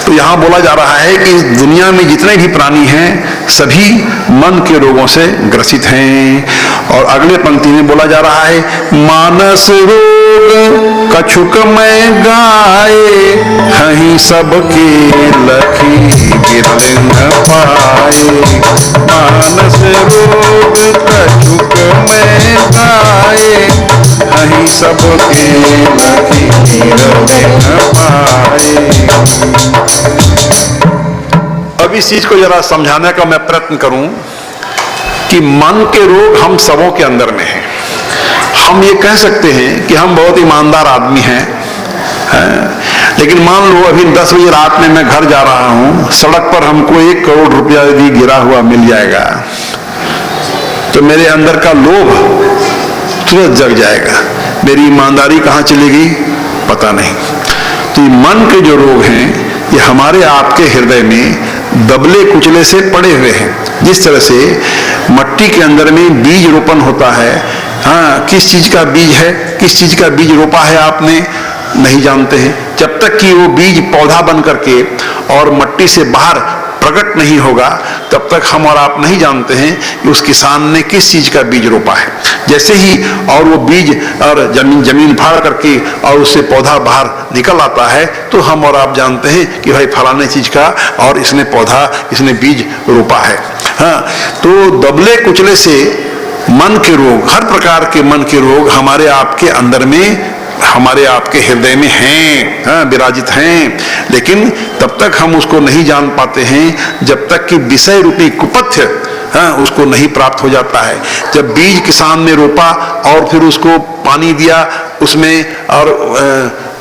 तो यहाँ बोला जा रहा है कि दुनिया में जितने भी प्राणी हैं सभी मन के रोगों से ग्रसित हैं। और अगले पंक्ति में बोला जा रहा है, मानस रोग कछुक में गाये, हहीं सबके लखी गिरल न पाए। मानस रोग कछुक में गाये, हहीं सबके लखी गिरल न पाए। अब इस चीज को जरा समझाने का मैं प्रयत्न करूं कि मन के रोग हम सबों के अंदर में हैं। हम ये कह सकते हैं कि हम बहुत ईमानदार आदमी हैं, लेकिन मान लो अभी 10 बजे रात में मैं घर जा रहा हूं, सड़क पर हमको 1 करोड़ रुपया यदि गिरा हुआ मिल जाएगा तो मेरे अंदर का लोभ तुरंत जग जाएगा, मेरी ईमानदारी कहाँ चलेगी पता नहीं। तो ये मन के जो रोग हैं ये हमारे आपके हृदय में दबले कुचले से पड़े हुए हैं। जिस तरह से मट्टी के अंदर में बीज रोपण होता है, हाँ, किस चीज का बीज है, किस चीज का बीज रोपा है आपने नहीं जानते हैं। जब तक कि वो बीज पौधा बन करके और मट्टी से बाहर प्रकट नहीं होगा तब तक हम और आप नहीं जानते हैं कि उस किसान ने किस चीज का बीज रोपा है। जैसे ही और वो बीज और जमीन फाड़ करके और उससे पौधा बाहर निकल आता है तो हम और आप जानते हैं कि भाई फलाने चीज का और इसने पौधा, इसने बीज रोपा है। हाँ, तो दबले कुचले से मन के रोग, हर प्रकार के मन के रोग हमारे आपके अंदर में, हमारे आपके हृदय में हैं, हाँ, विराजित हैं। लेकिन तब तक हम उसको नहीं जान पाते हैं जब तक कि विषय रूपी कुपथ्य, हाँ, उसको नहीं प्राप्त हो जाता है। जब बीज किसान ने रोपा और फिर उसको पानी दिया, उसमें और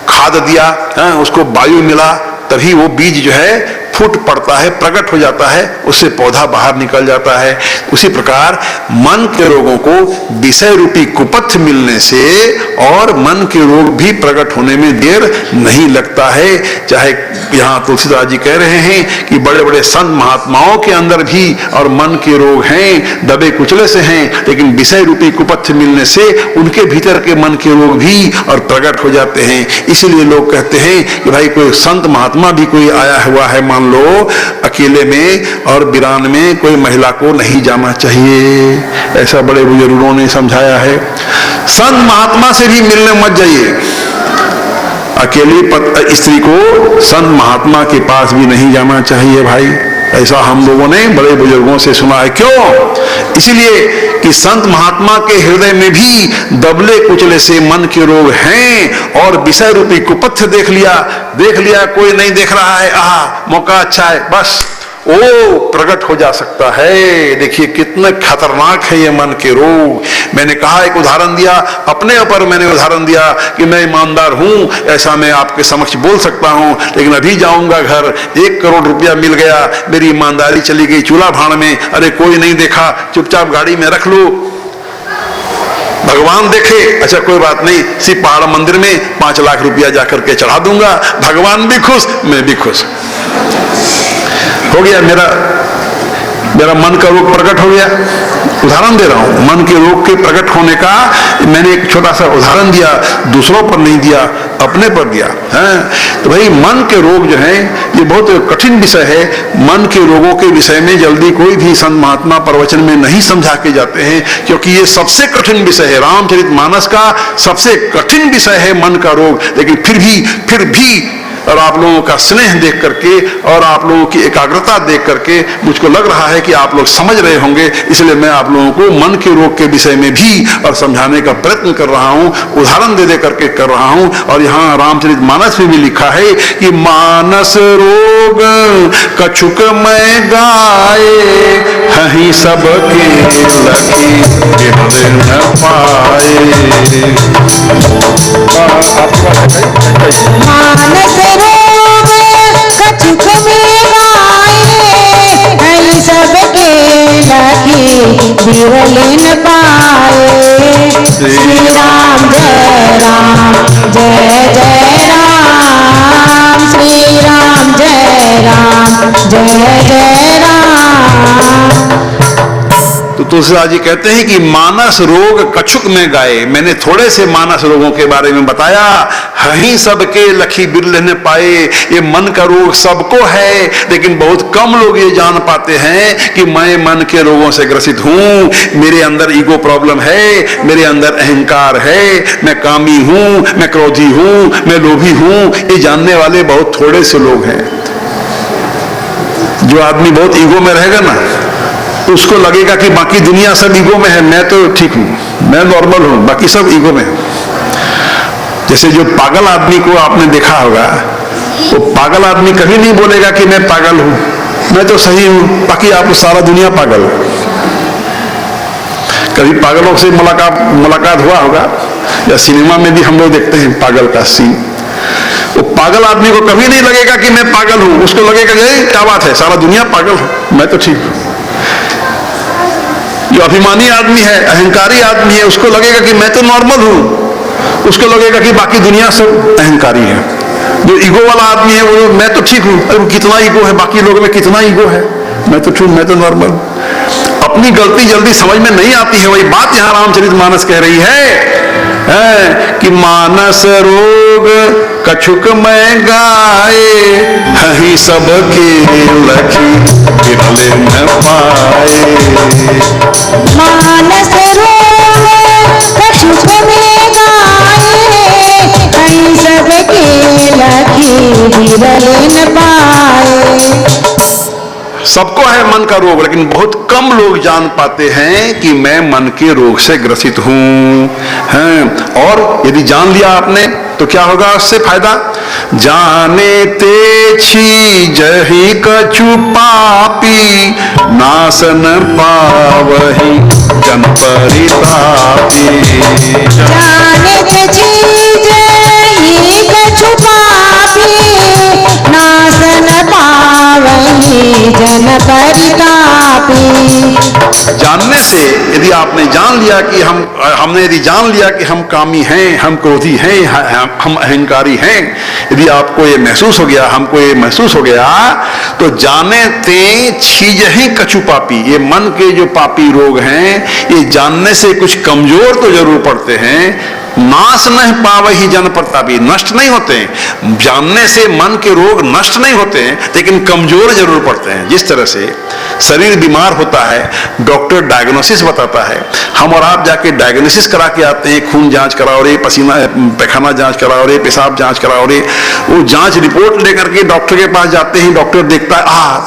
खाद दिया, हाँ, उसको वायु मिला, तभी वो बीज जो है फूट पड़ता है, प्रकट हो जाता है, उससे पौधा बाहर निकल जाता है। उसी प्रकार मन के रोगों को विषय रूपी कुपथ्य मिलने से और मन के रोग भी प्रकट होने में देर नहीं लगता है। चाहे यहाँ तुलसीदास जी कह रहे हैं कि बड़े बड़े संत महात्माओं के अंदर भी और मन के रोग हैं, दबे कुचले से हैं, लेकिन विषय रूपी कुपथ्य मिलने से उनके भीतर के मन के रोग भी और प्रकट हो जाते हैं। इसीलिए लोग कहते हैं कि भाई कोई संत महात्मा भी कोई आया हुआ है, मान लो अकेले में और वीरान में कोई महिला को नहीं जाना चाहिए, ऐसा बड़े बुजुर्गों ने समझाया है। संत महात्मा से भी मिलने मत जाइए, अकेली स्त्री को संत महात्मा के पास भी नहीं जाना चाहिए भाई, ऐसा हम लोगों ने बड़े बुजुर्गों से सुना है। क्यों? इसीलिए कि संत महात्मा के हृदय में भी दबले कुचले से मन के रोग हैं और विषय रूपी कुपथ्य देख लिया कोई नहीं देख रहा है, मौका अच्छा है, बस ओ प्रकट हो जा सकता है। देखिए कितने खतरनाक है ये मन के रोग। मैंने कहा, एक उदाहरण दिया, अपने ऊपर मैंने उदाहरण दिया कि मैं ईमानदार हूं, ऐसा मैं आपके समक्ष बोल सकता हूं, लेकिन अभी जाऊंगा घर, 1 करोड़ रुपया मिल गया, मेरी ईमानदारी चली गई चूल्हा भाड़ में, अरे कोई नहीं देखा, चुपचाप गाड़ी में रख लो, भगवान देखे, अच्छा कोई बात नहीं, सिर्फ पहाड़ मंदिर में 5 लाख रुपया जाकर के चढ़ा दूंगा, भगवान भी खुश, मैं भी खुश, हो गया, मेरा मन का रोग प्रकट हो गया। उदाहरण दे रहा हूं, मन के रोग के प्रकट होने का मैंने एक छोटा सा उदाहरण दिया, दूसरों पर नहीं दिया, अपने पर दिया है। तो भाई मन के रोग जो है ये बहुत कठिन विषय है। मन के रोगों के विषय में जल्दी कोई भी संत महात्मा प्रवचन में नहीं समझा के जाते हैं, क्योंकि ये सबसे कठिन विषय है, रामचरितमानस का सबसे कठिन विषय है मन का रोग। लेकिन फिर भी और आप लोगों का स्नेह देख करके और आप लोगों की एकाग्रता देख करके मुझको लग रहा है कि आप लोग समझ रहे होंगे, इसलिए मैं आप लोगों को मन के रोग के विषय में भी और समझाने का प्रयत्न कर रहा हूं, उदाहरण दे करके कर रहा हूं। और यहाँ रामचरितमानस में भी लिखा है कि मानस रोग कछुक मैं गाए, हहीं सबके लखी न पाए। मानस रोग कछुक में गाए, हई सबके लखी बिरल न पाए। श्री राम जय राम जय जय राम, श्री राम जय राम जय जय राम। तो तुलसीदास जी कहते हैं कि मानस रोग कछुक में गाए। मैंने थोड़े से मानस रोगों के बारे में बताया, हहीं सबके लखी बिरल न पाए। ये मन का रोग सबको है, लेकिन बहुत कम लोग ये जान पाते हैं कि मैं मन के रोगों से ग्रसित हूं, मेरे अंदर ईगो प्रॉब्लम है, मेरे अंदर अहंकार है, मैं कामी हूं, मैं क्रोधी हूं, मैं लोभी हूं। ये जानने वाले बहुत थोड़े से लोग हैं। जो आदमी बहुत ईगो में रहेगा ना, उसको लगेगा कि बाकी दुनिया सब ईगो में है, मैं तो ठीक हूं, मैं नॉर्मल हूं, बाकी सब ईगो में है। जैसे जो पागल आदमी को आपने देखा होगा, वो पागल आदमी कभी नहीं बोलेगा कि मैं पागल हूं, मैं तो सही हूं, बाकी आप सारा दुनिया पागल। कभी पागलों से मुलाकात हुआ होगा, या सिनेमा में भी हम लोग देखते हैं पागल का सीन। वो पागल आदमी को कभी नहीं लगेगा कि मैं पागल हूं, उसको लगेगा कि क्या बात है, सारा दुनिया पागल है, मैं तो ठीक हूं। जो जो अभिमानी आदमी है, अहंकारी आदमी है, उसको लगेगा कि मैं तो नॉर्मल हूं, उसको लगेगा कि बाकी दुनिया सब अहंकारी है। जो ईगो वाला आदमी है वो मैं तो ठीक हूं, अरे कितना ईगो है, बाकी लोगों में कितना ईगो है, मैं तो ठीक, मैं तो नॉर्मल। अपनी गलती जल्दी समझ में नहीं आती है। वही बात यहां रामचरितमानस कह रही है कि मानस रोग कछुक में गाए, हही सबके लखी बिरले न पाए। मानस रोग कछुक में गाए, हही सबके लखी बिरले न पाए। सबको है मन का रोग, लेकिन बहुत कम लोग जान पाते हैं कि मैं मन के रोग से ग्रसित हूं। और यदि जान लिया आपने तो क्या होगा उससे फायदा? जाने ते छीजहि कछु पापी, नासन पावहि जन परितापी। जाने ते छीजहि कछु पापी, नासन पावहि जन परितापी। जानने से यदि आपने जान लिया कि हमने यदि जान लिया कि हम कामी हैं, हम क्रोधी हैं, हम अहंकारी हैं, यदि आपको ये महसूस हो गया, हमको ये महसूस हो गया, तो जाने ते छीजहि कछु पापी, ये मन के जो पापी रोग हैं, ये जानने से कुछ कमजोर तो जरूर पड़ते हैं, नाश नहीं पावहि जन प्रतापी, नष्ट नहीं होते। जानने से मन के रोग नष्ट नहीं होते, लेकिन कमजोर जरूर पड़ते हैं। जिस तरह से शरीर बीमार होता है, डॉक्टर डायग्नोसिस बताता है, हम और आप जाके डायग्नोसिस करा के आते हैं, खून जांच कराओ रे, पसीना पैखाना जांच कराओ रे, पेशाब जांच कराओ रे, वो जांच रिपोर्ट लेकर के डॉक्टर के पास जाते हैं, डॉक्टर देखता है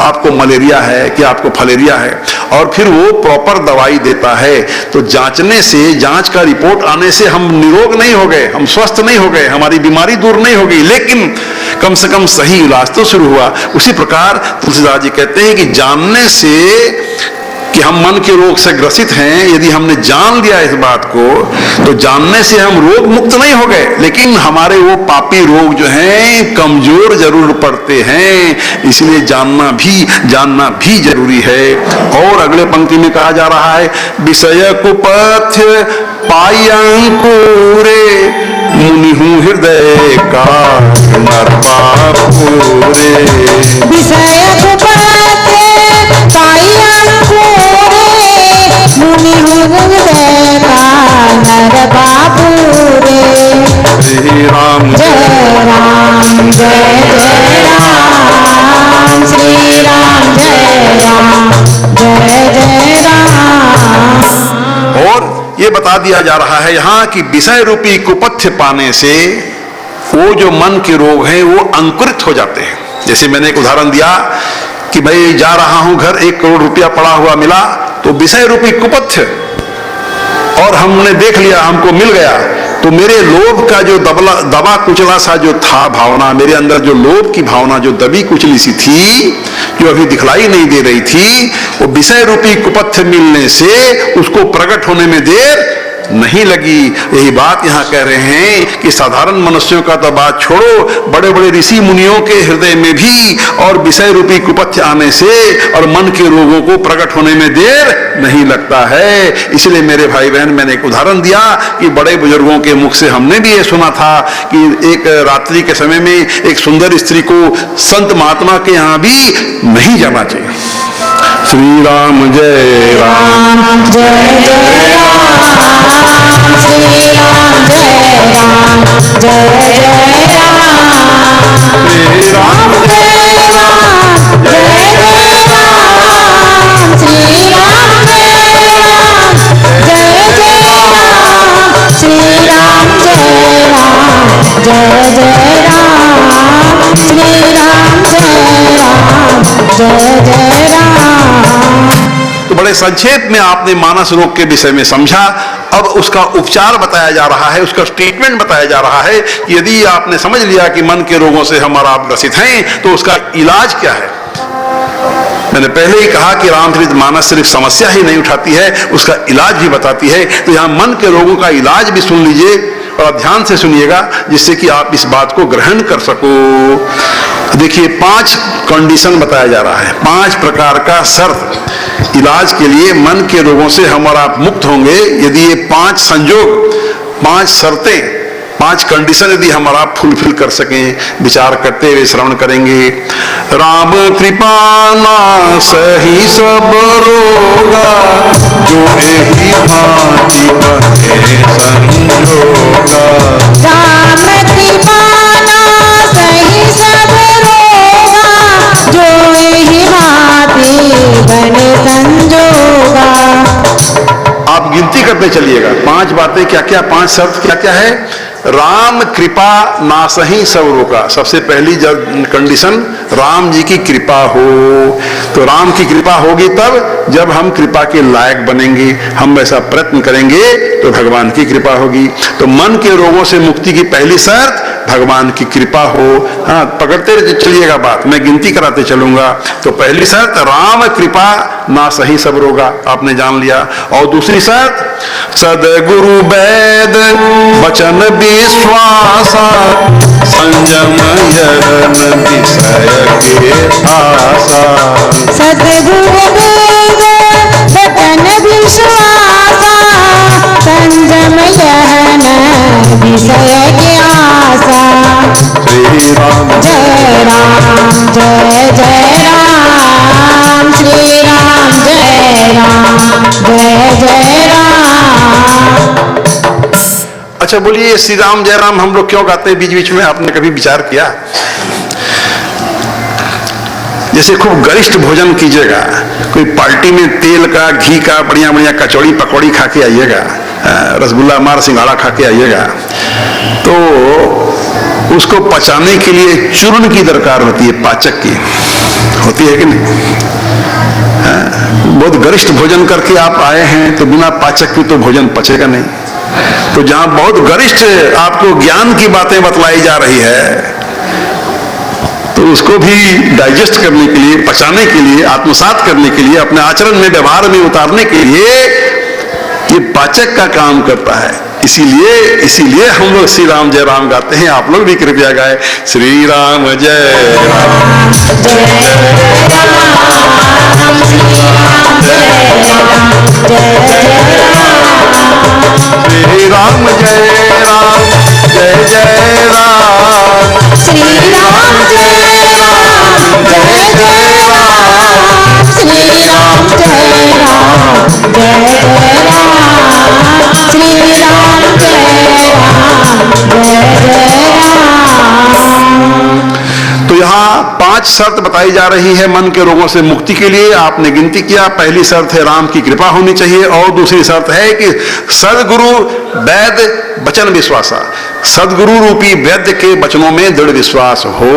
आपको मलेरिया है कि आपको फलेरिया है, और फिर वो प्रॉपर दवाई देता है। तो जांचने से, जांच का रिपोर्ट आने से हम निरोग नहीं हो गए, हम स्वस्थ नहीं हो गए, हमारी बीमारी दूर नहीं हो गई, लेकिन कम से कम सही इलाज तो शुरू हुआ। उसी प्रकार तुलसीदास जी कहते हैं कि जानने से कि हम मन के रोग से ग्रसित हैं, यदि हमने जान लिया इस बात को, तो जानने से हम रोग मुक्त नहीं हो गए, लेकिन हमारे वो पापी रोग जो हैं कमजोर जरूर पड़ते हैं। इसलिए जानना भी जरूरी है। और अगले पंक्ति में कहा जा रहा है, विषय कुपथ्य पाई अंकुरे, मुनिहु हृदय का नरपापुरे। विषय कुपथ्य पाई अंकुरे, मुनिहु हृदय का नरपापुरे। श्री राम जय राम जय जय राम, श्री राम जय राम जय जय राम। और ये बता दिया जा रहा है यहाँ कि विषय रूपी कुपथ्य पाने से वो जो मन के रोग हैं वो अंकुरित हो जाते हैं। जैसे मैंने एक उदाहरण दिया कि भाई जा रहा हूं घर, 1 करोड़ रुपया पड़ा हुआ मिला, तो विषय रूपी कुपथ्य और हमने देख लिया, हमको मिल गया, तो मेरे लोभ का जो दबा कुचला सा जो था भावना, मेरे अंदर जो लोभ की भावना जो दबी कुचली सी थी, जो अभी दिखलाई नहीं दे रही थी, वो विषय रूपी कुपथ्य मिलने से उसको प्रकट होने में देर नहीं लगी। यही बात यहाँ कह रहे हैं कि साधारण मनुष्यों का तो बात छोड़ो, बड़े बड़े ऋषि मुनियों के हृदय में भी और विषय रूपी कुपथ्य आने से और मन के रोगों को प्रकट होने में देर नहीं लगता है। इसलिए मेरे भाई बहन, मैंने एक उदाहरण दिया कि बड़े बुजुर्गों के मुख से हमने भी ये सुना था कि एक रात्रि के समय में एक सुंदर स्त्री को संत महात्मा के यहाँ भी नहीं जाना चाहिए। श्री राम जय राम जय जय राम, श्री राम जय राम जय जय राम, श्री राम जय राम जय जय राम, श्री राम जय राम जय जय राम, श्री राम जय राम जय जय राम, श्री राम जय राम जय जय राम। तो बड़े संक्षेप में आपने मानस रोग के विषय में समझा। अब उसका उपचार बताया जा रहा है, उसका ट्रीटमेंट बताया जा रहा है कि यदि आपने समझ लिया कि मन के रोगों से हम और आप ग्रसित हैं, तो उसका इलाज क्या है। मैंने पहले ही कहा कि रामचरितमानस सिर्फ समस्या ही नहीं उठाती है, उसका इलाज भी बताती है। तो यहाँ मन के रोगों का इलाज भी सुन लीजिए और ध्यान से सुनिएगा, जिससे कि आप इस बात को ग्रहण कर सको। देखिए, 5 कंडीशन बताया जा रहा है, 5 प्रकार का शर्त इलाज के लिए, मन के रोगों से हम और आप मुक्त होंगे यदि ये 5 संजोग, 5 शर्तें, 5 कंडीशन यदि हम और आप फुलफिल कर सकें। विचार करते हुए श्रवण करेंगे। राम कृपा नासहि सब रोगा, जो एहि भांति बने संजोगा। राम कृपा नासहि सब रोगा, जो एहि भांति बने संजोगा। आप गिनती करते चलिएगा। 5 बातें क्या क्या, 5 शर्त क्या क्या है। राम कृपा नासहि सब रोगा, सबसे पहली कंडीशन राम जी की कृपा हो। तो राम की कृपा होगी तब जब हम कृपा के लायक बनेंगे, हम वैसा प्रयत्न करेंगे तो भगवान की कृपा होगी। तो मन के रोगों से मुक्ति की पहली शर्त भगवान की कृपा हो। हाँ, पकड़ते चलिएगा बात, मैं गिनती कराते चलूंगा। तो पहली शर्त राम कृपा नासहि सब रोगा, आपने जान लिया। और दूसरी शर्त सदगुरु वैद वचन विश्वासा, संयम यरन विषय के आशा। सद्गुरु वेद वचन विश्वासा, संयम यहन विषय के आशा। श्री राम जय राम जय जय राम, श्री राम जय राम जय जय राम। अच्छा बोलिए, श्री राम जय राम हम लोग क्यों गाते हैं बीच बीच में, आपने कभी विचार किया? जैसे खूब गरिष्ठ भोजन कीजिएगा, कोई पार्टी में तेल का, घी का बढ़िया बढ़िया कचौड़ी पकौड़ी खा के आइएगा, रसगुल्ला मार सिंघाड़ा खा के आइएगा, तो उसको पचाने के लिए चूर्ण की दरकार होती है, पाचक की होती है कि नहीं? बहुत गरिष्ठ भोजन करके आप आए हैं तो बिना पाचक की तो भोजन पचेगा नहीं। तो जहां बहुत गरिष्ठ आपको ज्ञान की बातें बतलाई जा रही है, तो उसको भी डाइजेस्ट करने के लिए, पचाने के लिए, आत्मसात करने के लिए, अपने आचरण में, व्यवहार में उतारने के लिए ये पाचक का काम करता है। इसीलिए हम लोग श्री राम जय राम गाते हैं। आप लोग भी कृपया गाए श्री राम जय राम जय राम, श्री राम जय राम जय जय राम। श्री राम जय राम जय जय राम। श्री राम जय राम जय जय राम। श्री राम जय राम जय जय राम। श्री राम जय राम जय जय राम। तो यहाँ 5 शर्त बताई जा रही है मन के रोगों से मुक्ति के लिए। आपने गिनती किया, पहली शर्त है राम की कृपा होनी चाहिए, और दूसरी शर्त है कि सदगुरु वैद्य वचन विश्वासा, सदगुरु रूपी वैद्य के वचनों में दृढ़ विश्वास हो।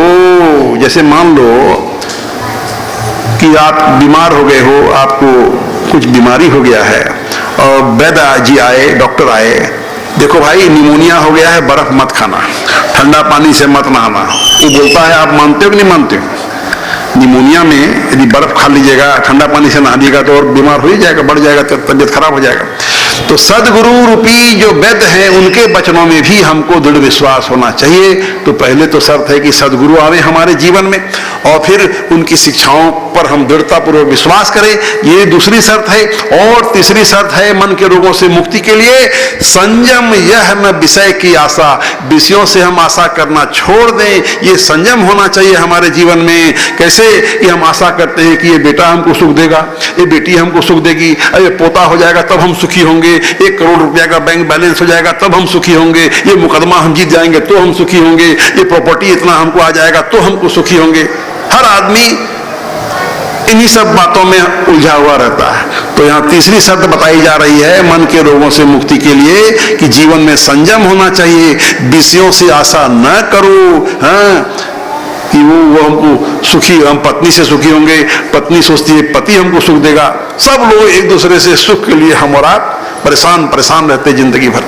जैसे मान लो कि आप बीमार हो गए हो, आपको कुछ बीमारी हो गया है और वैद्य जी आए, डॉक्टर आए, देखो भाई निमोनिया हो गया है, बर्फ मत खाना, ठंडा पानी से मत नहाना। वो बोलता है आप मानते हो कि नहीं मानते हो? निमोनिया में यदि बर्फ खा लीजिएगा, ठंडा पानी से नहा लीजिएगा तो और बीमार हो ही जाएगा, बढ़ जाएगा, तबियत खराब हो जाएगा। तो सदगुरु रूपी जो वैद्य हैं उनके वचनों में भी हमको दृढ़ विश्वास होना चाहिए। तो पहले तो शर्त है कि सदगुरु आवे हमारे जीवन में, और फिर उनकी शिक्षाओं पर हम दृढ़ता पूर्वक विश्वास करें, ये दूसरी शर्त है। और तीसरी शर्त है मन के रोगों से मुक्ति के लिए संयम यह न विषय की आशा, विषयों से हम आशा करना छोड़ दें। ये संयम होना चाहिए हमारे जीवन में। कैसे कि हम आशा करते हैं कि ये बेटा हमको सुख देगा, ये बेटी हमको सुख देगी, अरे पोता हो जाएगा तब हम सुखी होंगे, 1 करोड़ रुपया का बैंक बैलेंस हो जाएगा तब हम सुखी होंगे, ये मुकदमा हम जीत जाएंगे तो हम सुखी होंगे, ये प्रॉपर्टी इतना हमको आ जाएगा तो हमको सुखी होंगे। हर आदमी इन्हीं सब बातों में उलझा हुआ रहता है। तो यहाँ तीसरी शर्त बताई जा रही है मन के रोगों से मुक्ति के लिए कि जीवन में संयम होना चाहिए, विषयों से आशा न करो। हाँ, कि वो हमको सुखी, हम पत्नी से सुखी होंगे, पत्नी सोचती है पति हमको सुख देगा, सब लोग एक दूसरे से सुख के लिए हम और आप परेशान रहते जिंदगी भर।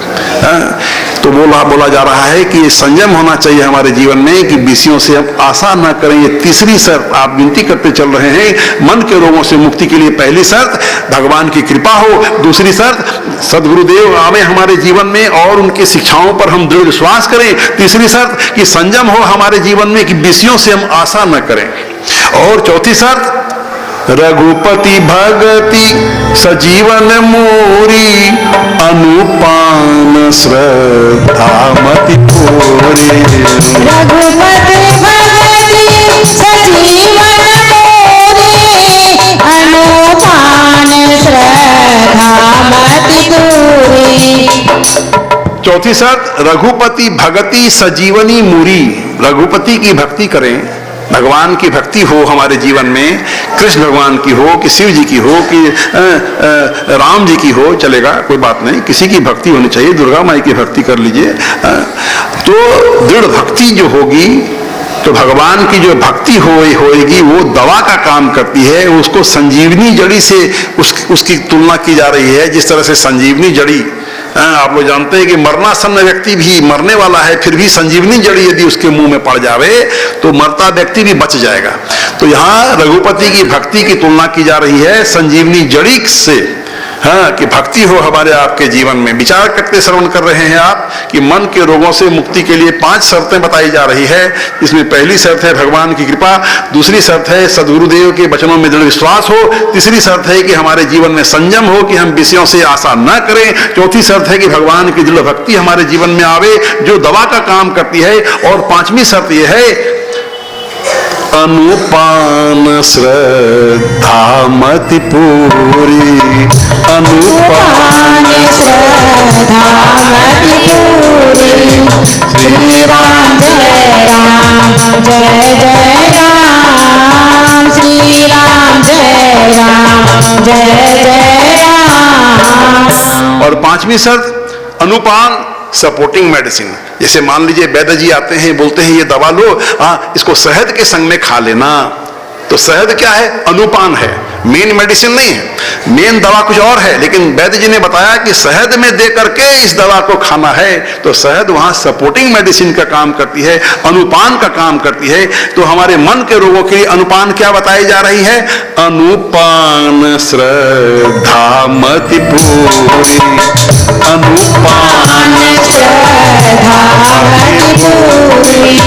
तो बोला जा रहा है कि ये संयम होना चाहिए हमारे जीवन में कि विषयों से हम आशा न करें। ये तीसरी शर्त आप गिनती करते चल रहे हैं। मन के रोगों से मुक्ति के लिए पहली शर्त भगवान की कृपा हो, दूसरी शर्त सदगुरुदेव आवे हमारे जीवन में और उनकी शिक्षाओं पर हम दृढ़ विश्वास करें, तीसरी शर्त कि संयम हो हमारे जीवन में कि विषयों से हम आशा न करें, और चौथी शर्त रघुपति भगति सजीवन मोरी, अनुपान श्रद्धा मति पूरी। रघुपति भगति सजीवन मोरी, अनुपान श्रद्धा मति पूरी। चौथी शर्त, रघुपति भगति सजीवनी मूरी। रघुपति की भक्ति करें, भगवान की भक्ति हो हमारे जीवन में, कृष्ण भगवान की हो कि शिव जी की हो कि राम जी की हो, चलेगा, कोई बात नहीं, किसी की भक्ति होनी चाहिए, दुर्गा माई की भक्ति कर लीजिए। तो दृढ़ भक्ति जो होगी, तो भगवान की जो भक्ति होएगी वो दवा का काम करती है। उसको संजीवनी जड़ी से उसकी तुलना की जा रही है। जिस तरह से संजीवनी जड़ी, आप लोग जानते हैं कि मरणासन्न व्यक्ति भी मरने वाला है, फिर भी संजीवनी जड़ी यदि उसके मुंह में पड़ जावे तो मरता व्यक्ति भी बच जाएगा। तो यहाँ रघुपति की भक्ति की तुलना की जा रही है संजीवनी जड़ी से। हाँ, कि भक्ति हो हमारे आपके जीवन में। विचार करते श्रवण कर रहे हैं आप कि मन के रोगों से मुक्ति के लिए 5 शर्तें बताई जा रही है। इसमें पहली शर्त है भगवान की कृपा, दूसरी शर्त है सदगुरुदेव के वचनों में दृढ़ विश्वास हो, तीसरी शर्त है कि हमारे जीवन में संयम हो कि हम विषयों से आशा न करें, चौथी शर्त है कि भगवान की दृढ़ भक्ति हमारे जीवन में आवे जो दवा का काम करती है, और पांचवी शर्त यह है अनुपान श्रद्धा मति पूरी। अनुपान श्रद्धा मति पूरी। श्री राम जय राम जय जय राम, श्री राम जय राम जय जय राम। और पांचवी शर्त अनुपान सपोर्टिंग मेडिसिन। जैसे मान लीजिए वैद्य जी आते हैं, बोलते हैं ये दवा लो, इसको शहद के संग में खा लेना। तो शहद क्या है? अनुपान है, मेन मेडिसिन नहीं है, मेन दवा कुछ और है। लेकिन वैद्य जी ने बताया कि शहद में दे करके इस दवा को खाना है, तो शहद वहां सपोर्टिंग मेडिसिन का काम करती है, अनुपान का काम करती है। तो हमारे मन के रोगों के लिए अनुपान क्या बताई जा रही है? अनुपान श्रद्धा मति पूरी। अनुपान श्रद्धा मति पूरी।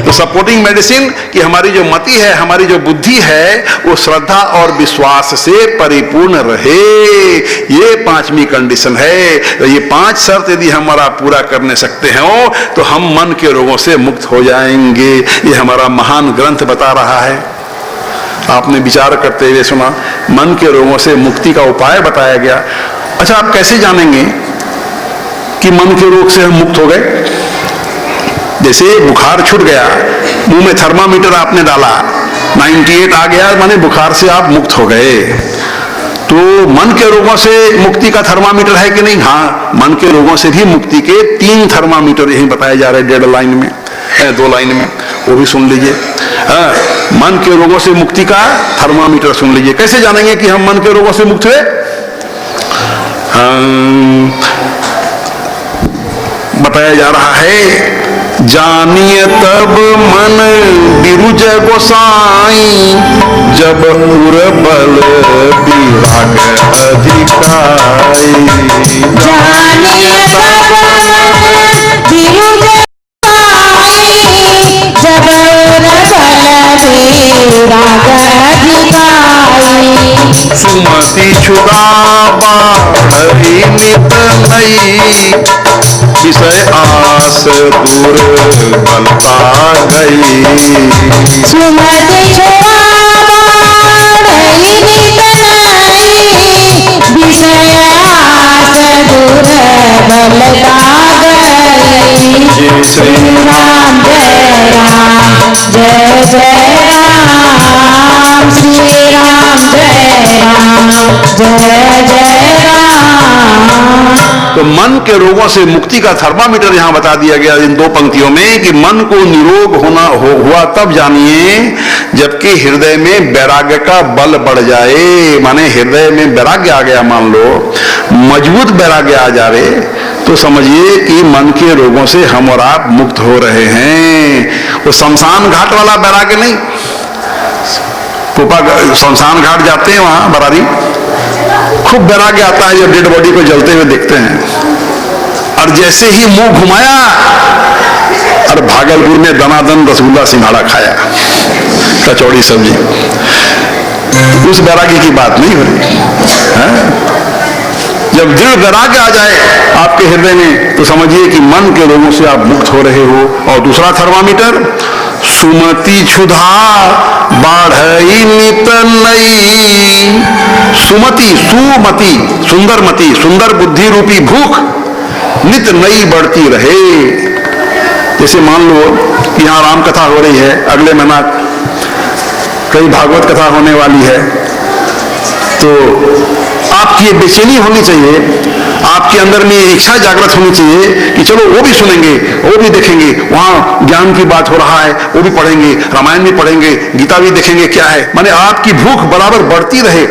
तो सपोर्टिंग मेडिसिन कि हमारी जो मति है, हमारी जो बुद्धि है, वो श्रद्धा और विश्वास से परिपूर्ण रहे। ये पांचवी कंडीशन है। तो ये 5 शर्त यदि हमारा पूरा करने सकते हैं तो हम मन के रोगों से मुक्त हो जाएंगे। ये हमारा महान ग्रंथ बता रहा है। आपने विचार करते हुए सुना, मन के रोगों से मुक्ति का उपाय बताया गया। अच्छा, आप कैसे जानेंगे कि मन के रोग से हम मुक्त हो गए? जैसे बुखार छूट गया, मुंह में थर्मामीटर आपने डाला, 98 आ गया, माने बुखार से आप मुक्त हो गए। तो मन के रोगों से मुक्ति का थर्मामीटर है कि नहीं? हाँ, मन के रोगों से भी मुक्ति के 3 थर्मामीटर यही बताए जा रहे हैं, 1.5 लाइन में, 2 लाइन में, वो भी सुन लीजिए। मन के रोगों से मुक्ति का थर्मामीटर सुन लीजिए। कैसे जानेंगे कि हम मन के रोगों से मुक्त हुए? बताया जा रहा है, जानिए तब मन बिरुज गोसाई, जब उर्बल विराग अधिकाई। जानिए तब मन बिरुज गोसाई, जब उर्बल विराग अधिकाई। सुमति छुड़ावा हरि नित नई, विषय आस दूर बलता गई। सुमति छुड़ावा हरि नित नई, विषय आस दूर बलता गई। श्री राम जय राम जय जय राम, श्री राम जय राम जय जय राम। तो मन के रोगों से मुक्ति का थर्मामीटर यहां बता दिया गया इन 2 पंक्तियों में कि मन को निरोग हुआ तब जानिए जबकि हृदय में वैराग्य का बल बढ़ जाए। माने हृदय में वैराग्य आ गया, मान लो मजबूत वैराग्य आ जाए, तो समझिए कि मन के रोगों से हम और आप मुक्त हो रहे हैं। वो शमशान घाट वाला वैराग्य नहीं। शमशान घाट जाते हैं, वहां बरारी खूब वैराग्य आता है जब डेड बॉडी को जलते हुए देखते हैं। और जैसे ही मुंह घुमाया और भागलपुर में दनादन रसगुल्ला सिंघाड़ा खाया, कचौड़ी सब्जी, उस वैराग्य की बात नहीं हो रही है। जब दृढ़ वैराग्य आ जाए आपके हृदय में तो समझिए कि मन के रोगों से आप मुक्त हो रहे हो। और दूसरा थर्मामीटर, सुमति क्षुधा बाढ़ई नित नई। सुमति, सुमति, सुंदरमति, सुंदर बुद्धि रूपी भूख नित नई बढ़ती रहे। जैसे मान लो कि यहाँ राम कथा हो रही है, अगले महीना कई भागवत कथा होने वाली है, तो आपकी ये बेचैनी होनी चाहिए, आपके अंदर में ये इच्छा जागृत होनी चाहिए कि चलो वो भी सुनेंगे, वो भी देखेंगे, वहां ज्ञान की बात हो रहा है, वो भी पढ़ेंगे, रामायण भी पढ़ेंगे, गीता भी देखेंगे क्या है। माने आपकी भूख बराबर बढ़ती रहे।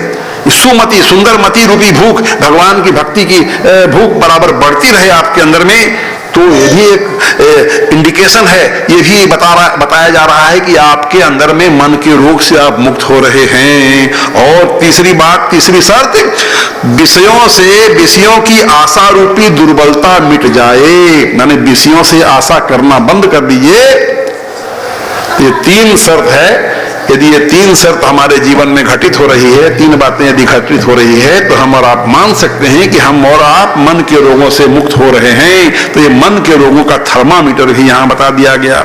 सुमति, सुंदरमति रूपी भूख, भगवान की भक्ति की भूख बराबर बढ़ती रहे आपके अंदर में। तो ये भी एक इंडिकेशन है, ये भी बताया जा रहा है कि आपके अंदर में मन के रोग से आप मुक्त हो रहे हैं। और तीसरी बात, तीसरी शर्त, विषयों की आशा रूपी दुर्बलता मिट जाए। माने विषयों से आशा करना बंद कर दीजिए। ये 3 शर्त है। यदि ये 3 शर्त हमारे जीवन में घटित हो रही है, 3 बातें यदि घटित हो रही है, तो हम और आप मान सकते हैं कि हम और आप मन के रोगों से मुक्त हो रहे हैं। तो ये मन के रोगों का थर्मामीटर भी यहाँ बता दिया गया।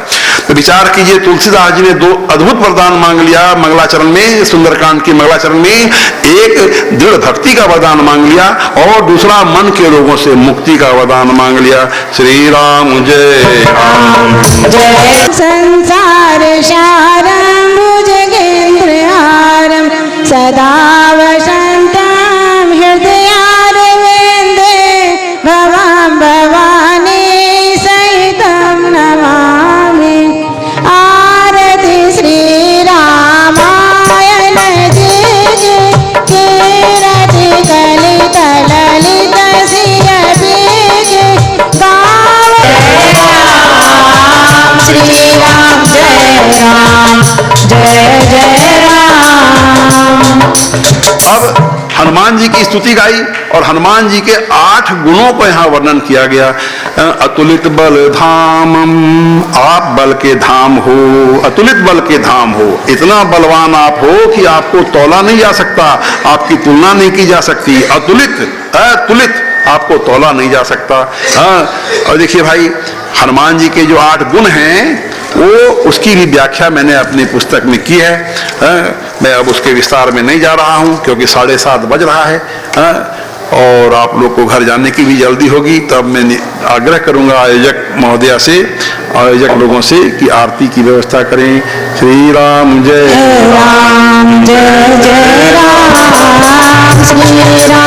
तो विचार कीजिए, तुलसीदास जी ने 2 अद्भुत वरदान मांग लिया मंगलाचरण में, सुंदरकांड की मंगलाचरण में। एक दृढ़ भक्ति का वरदान मांग लिया और दूसरा मन के रोगों से मुक्ति का वरदान मांग लिया। श्री राम जय राम। जय संसार सारं भुजगेन्द्रहारं सदा वसन्तं हृदयारविन्दे भवां भवानी सहितं नमामि। आरति श्रीरामायण जय जय कीरति कलित ललित सिरभिज गाव श्री राम जय राम जय जय राम। अब हनुमान जी की स्तुति गाई और हनुमान जी के 8 गुणों को यहाँ वर्णन किया गया। अतुलित बल धामम, आप बल के धाम हो, अतुलित बल के धाम हो। इतना बलवान आप हो कि आपको तौला नहीं जा सकता, आपकी तुलना नहीं की जा सकती। अतुलित, अतुलित, आपको तौला नहीं जा सकता। और देखिए भाई, हनुमान जी के जो 8 गुण हैं वो उसकी भी व्याख्या मैंने अपनी पुस्तक में की है। मैं अब उसके विस्तार में नहीं जा रहा हूं क्योंकि 7:30 बज रहा है और आप लोग को घर जाने की भी जल्दी होगी। तब मैं आग्रह करूंगा आयोजक महोदया से, आयोजक लोगों से कि आरती की व्यवस्था करें। श्री राम जय राम जय जय राम श्री राम।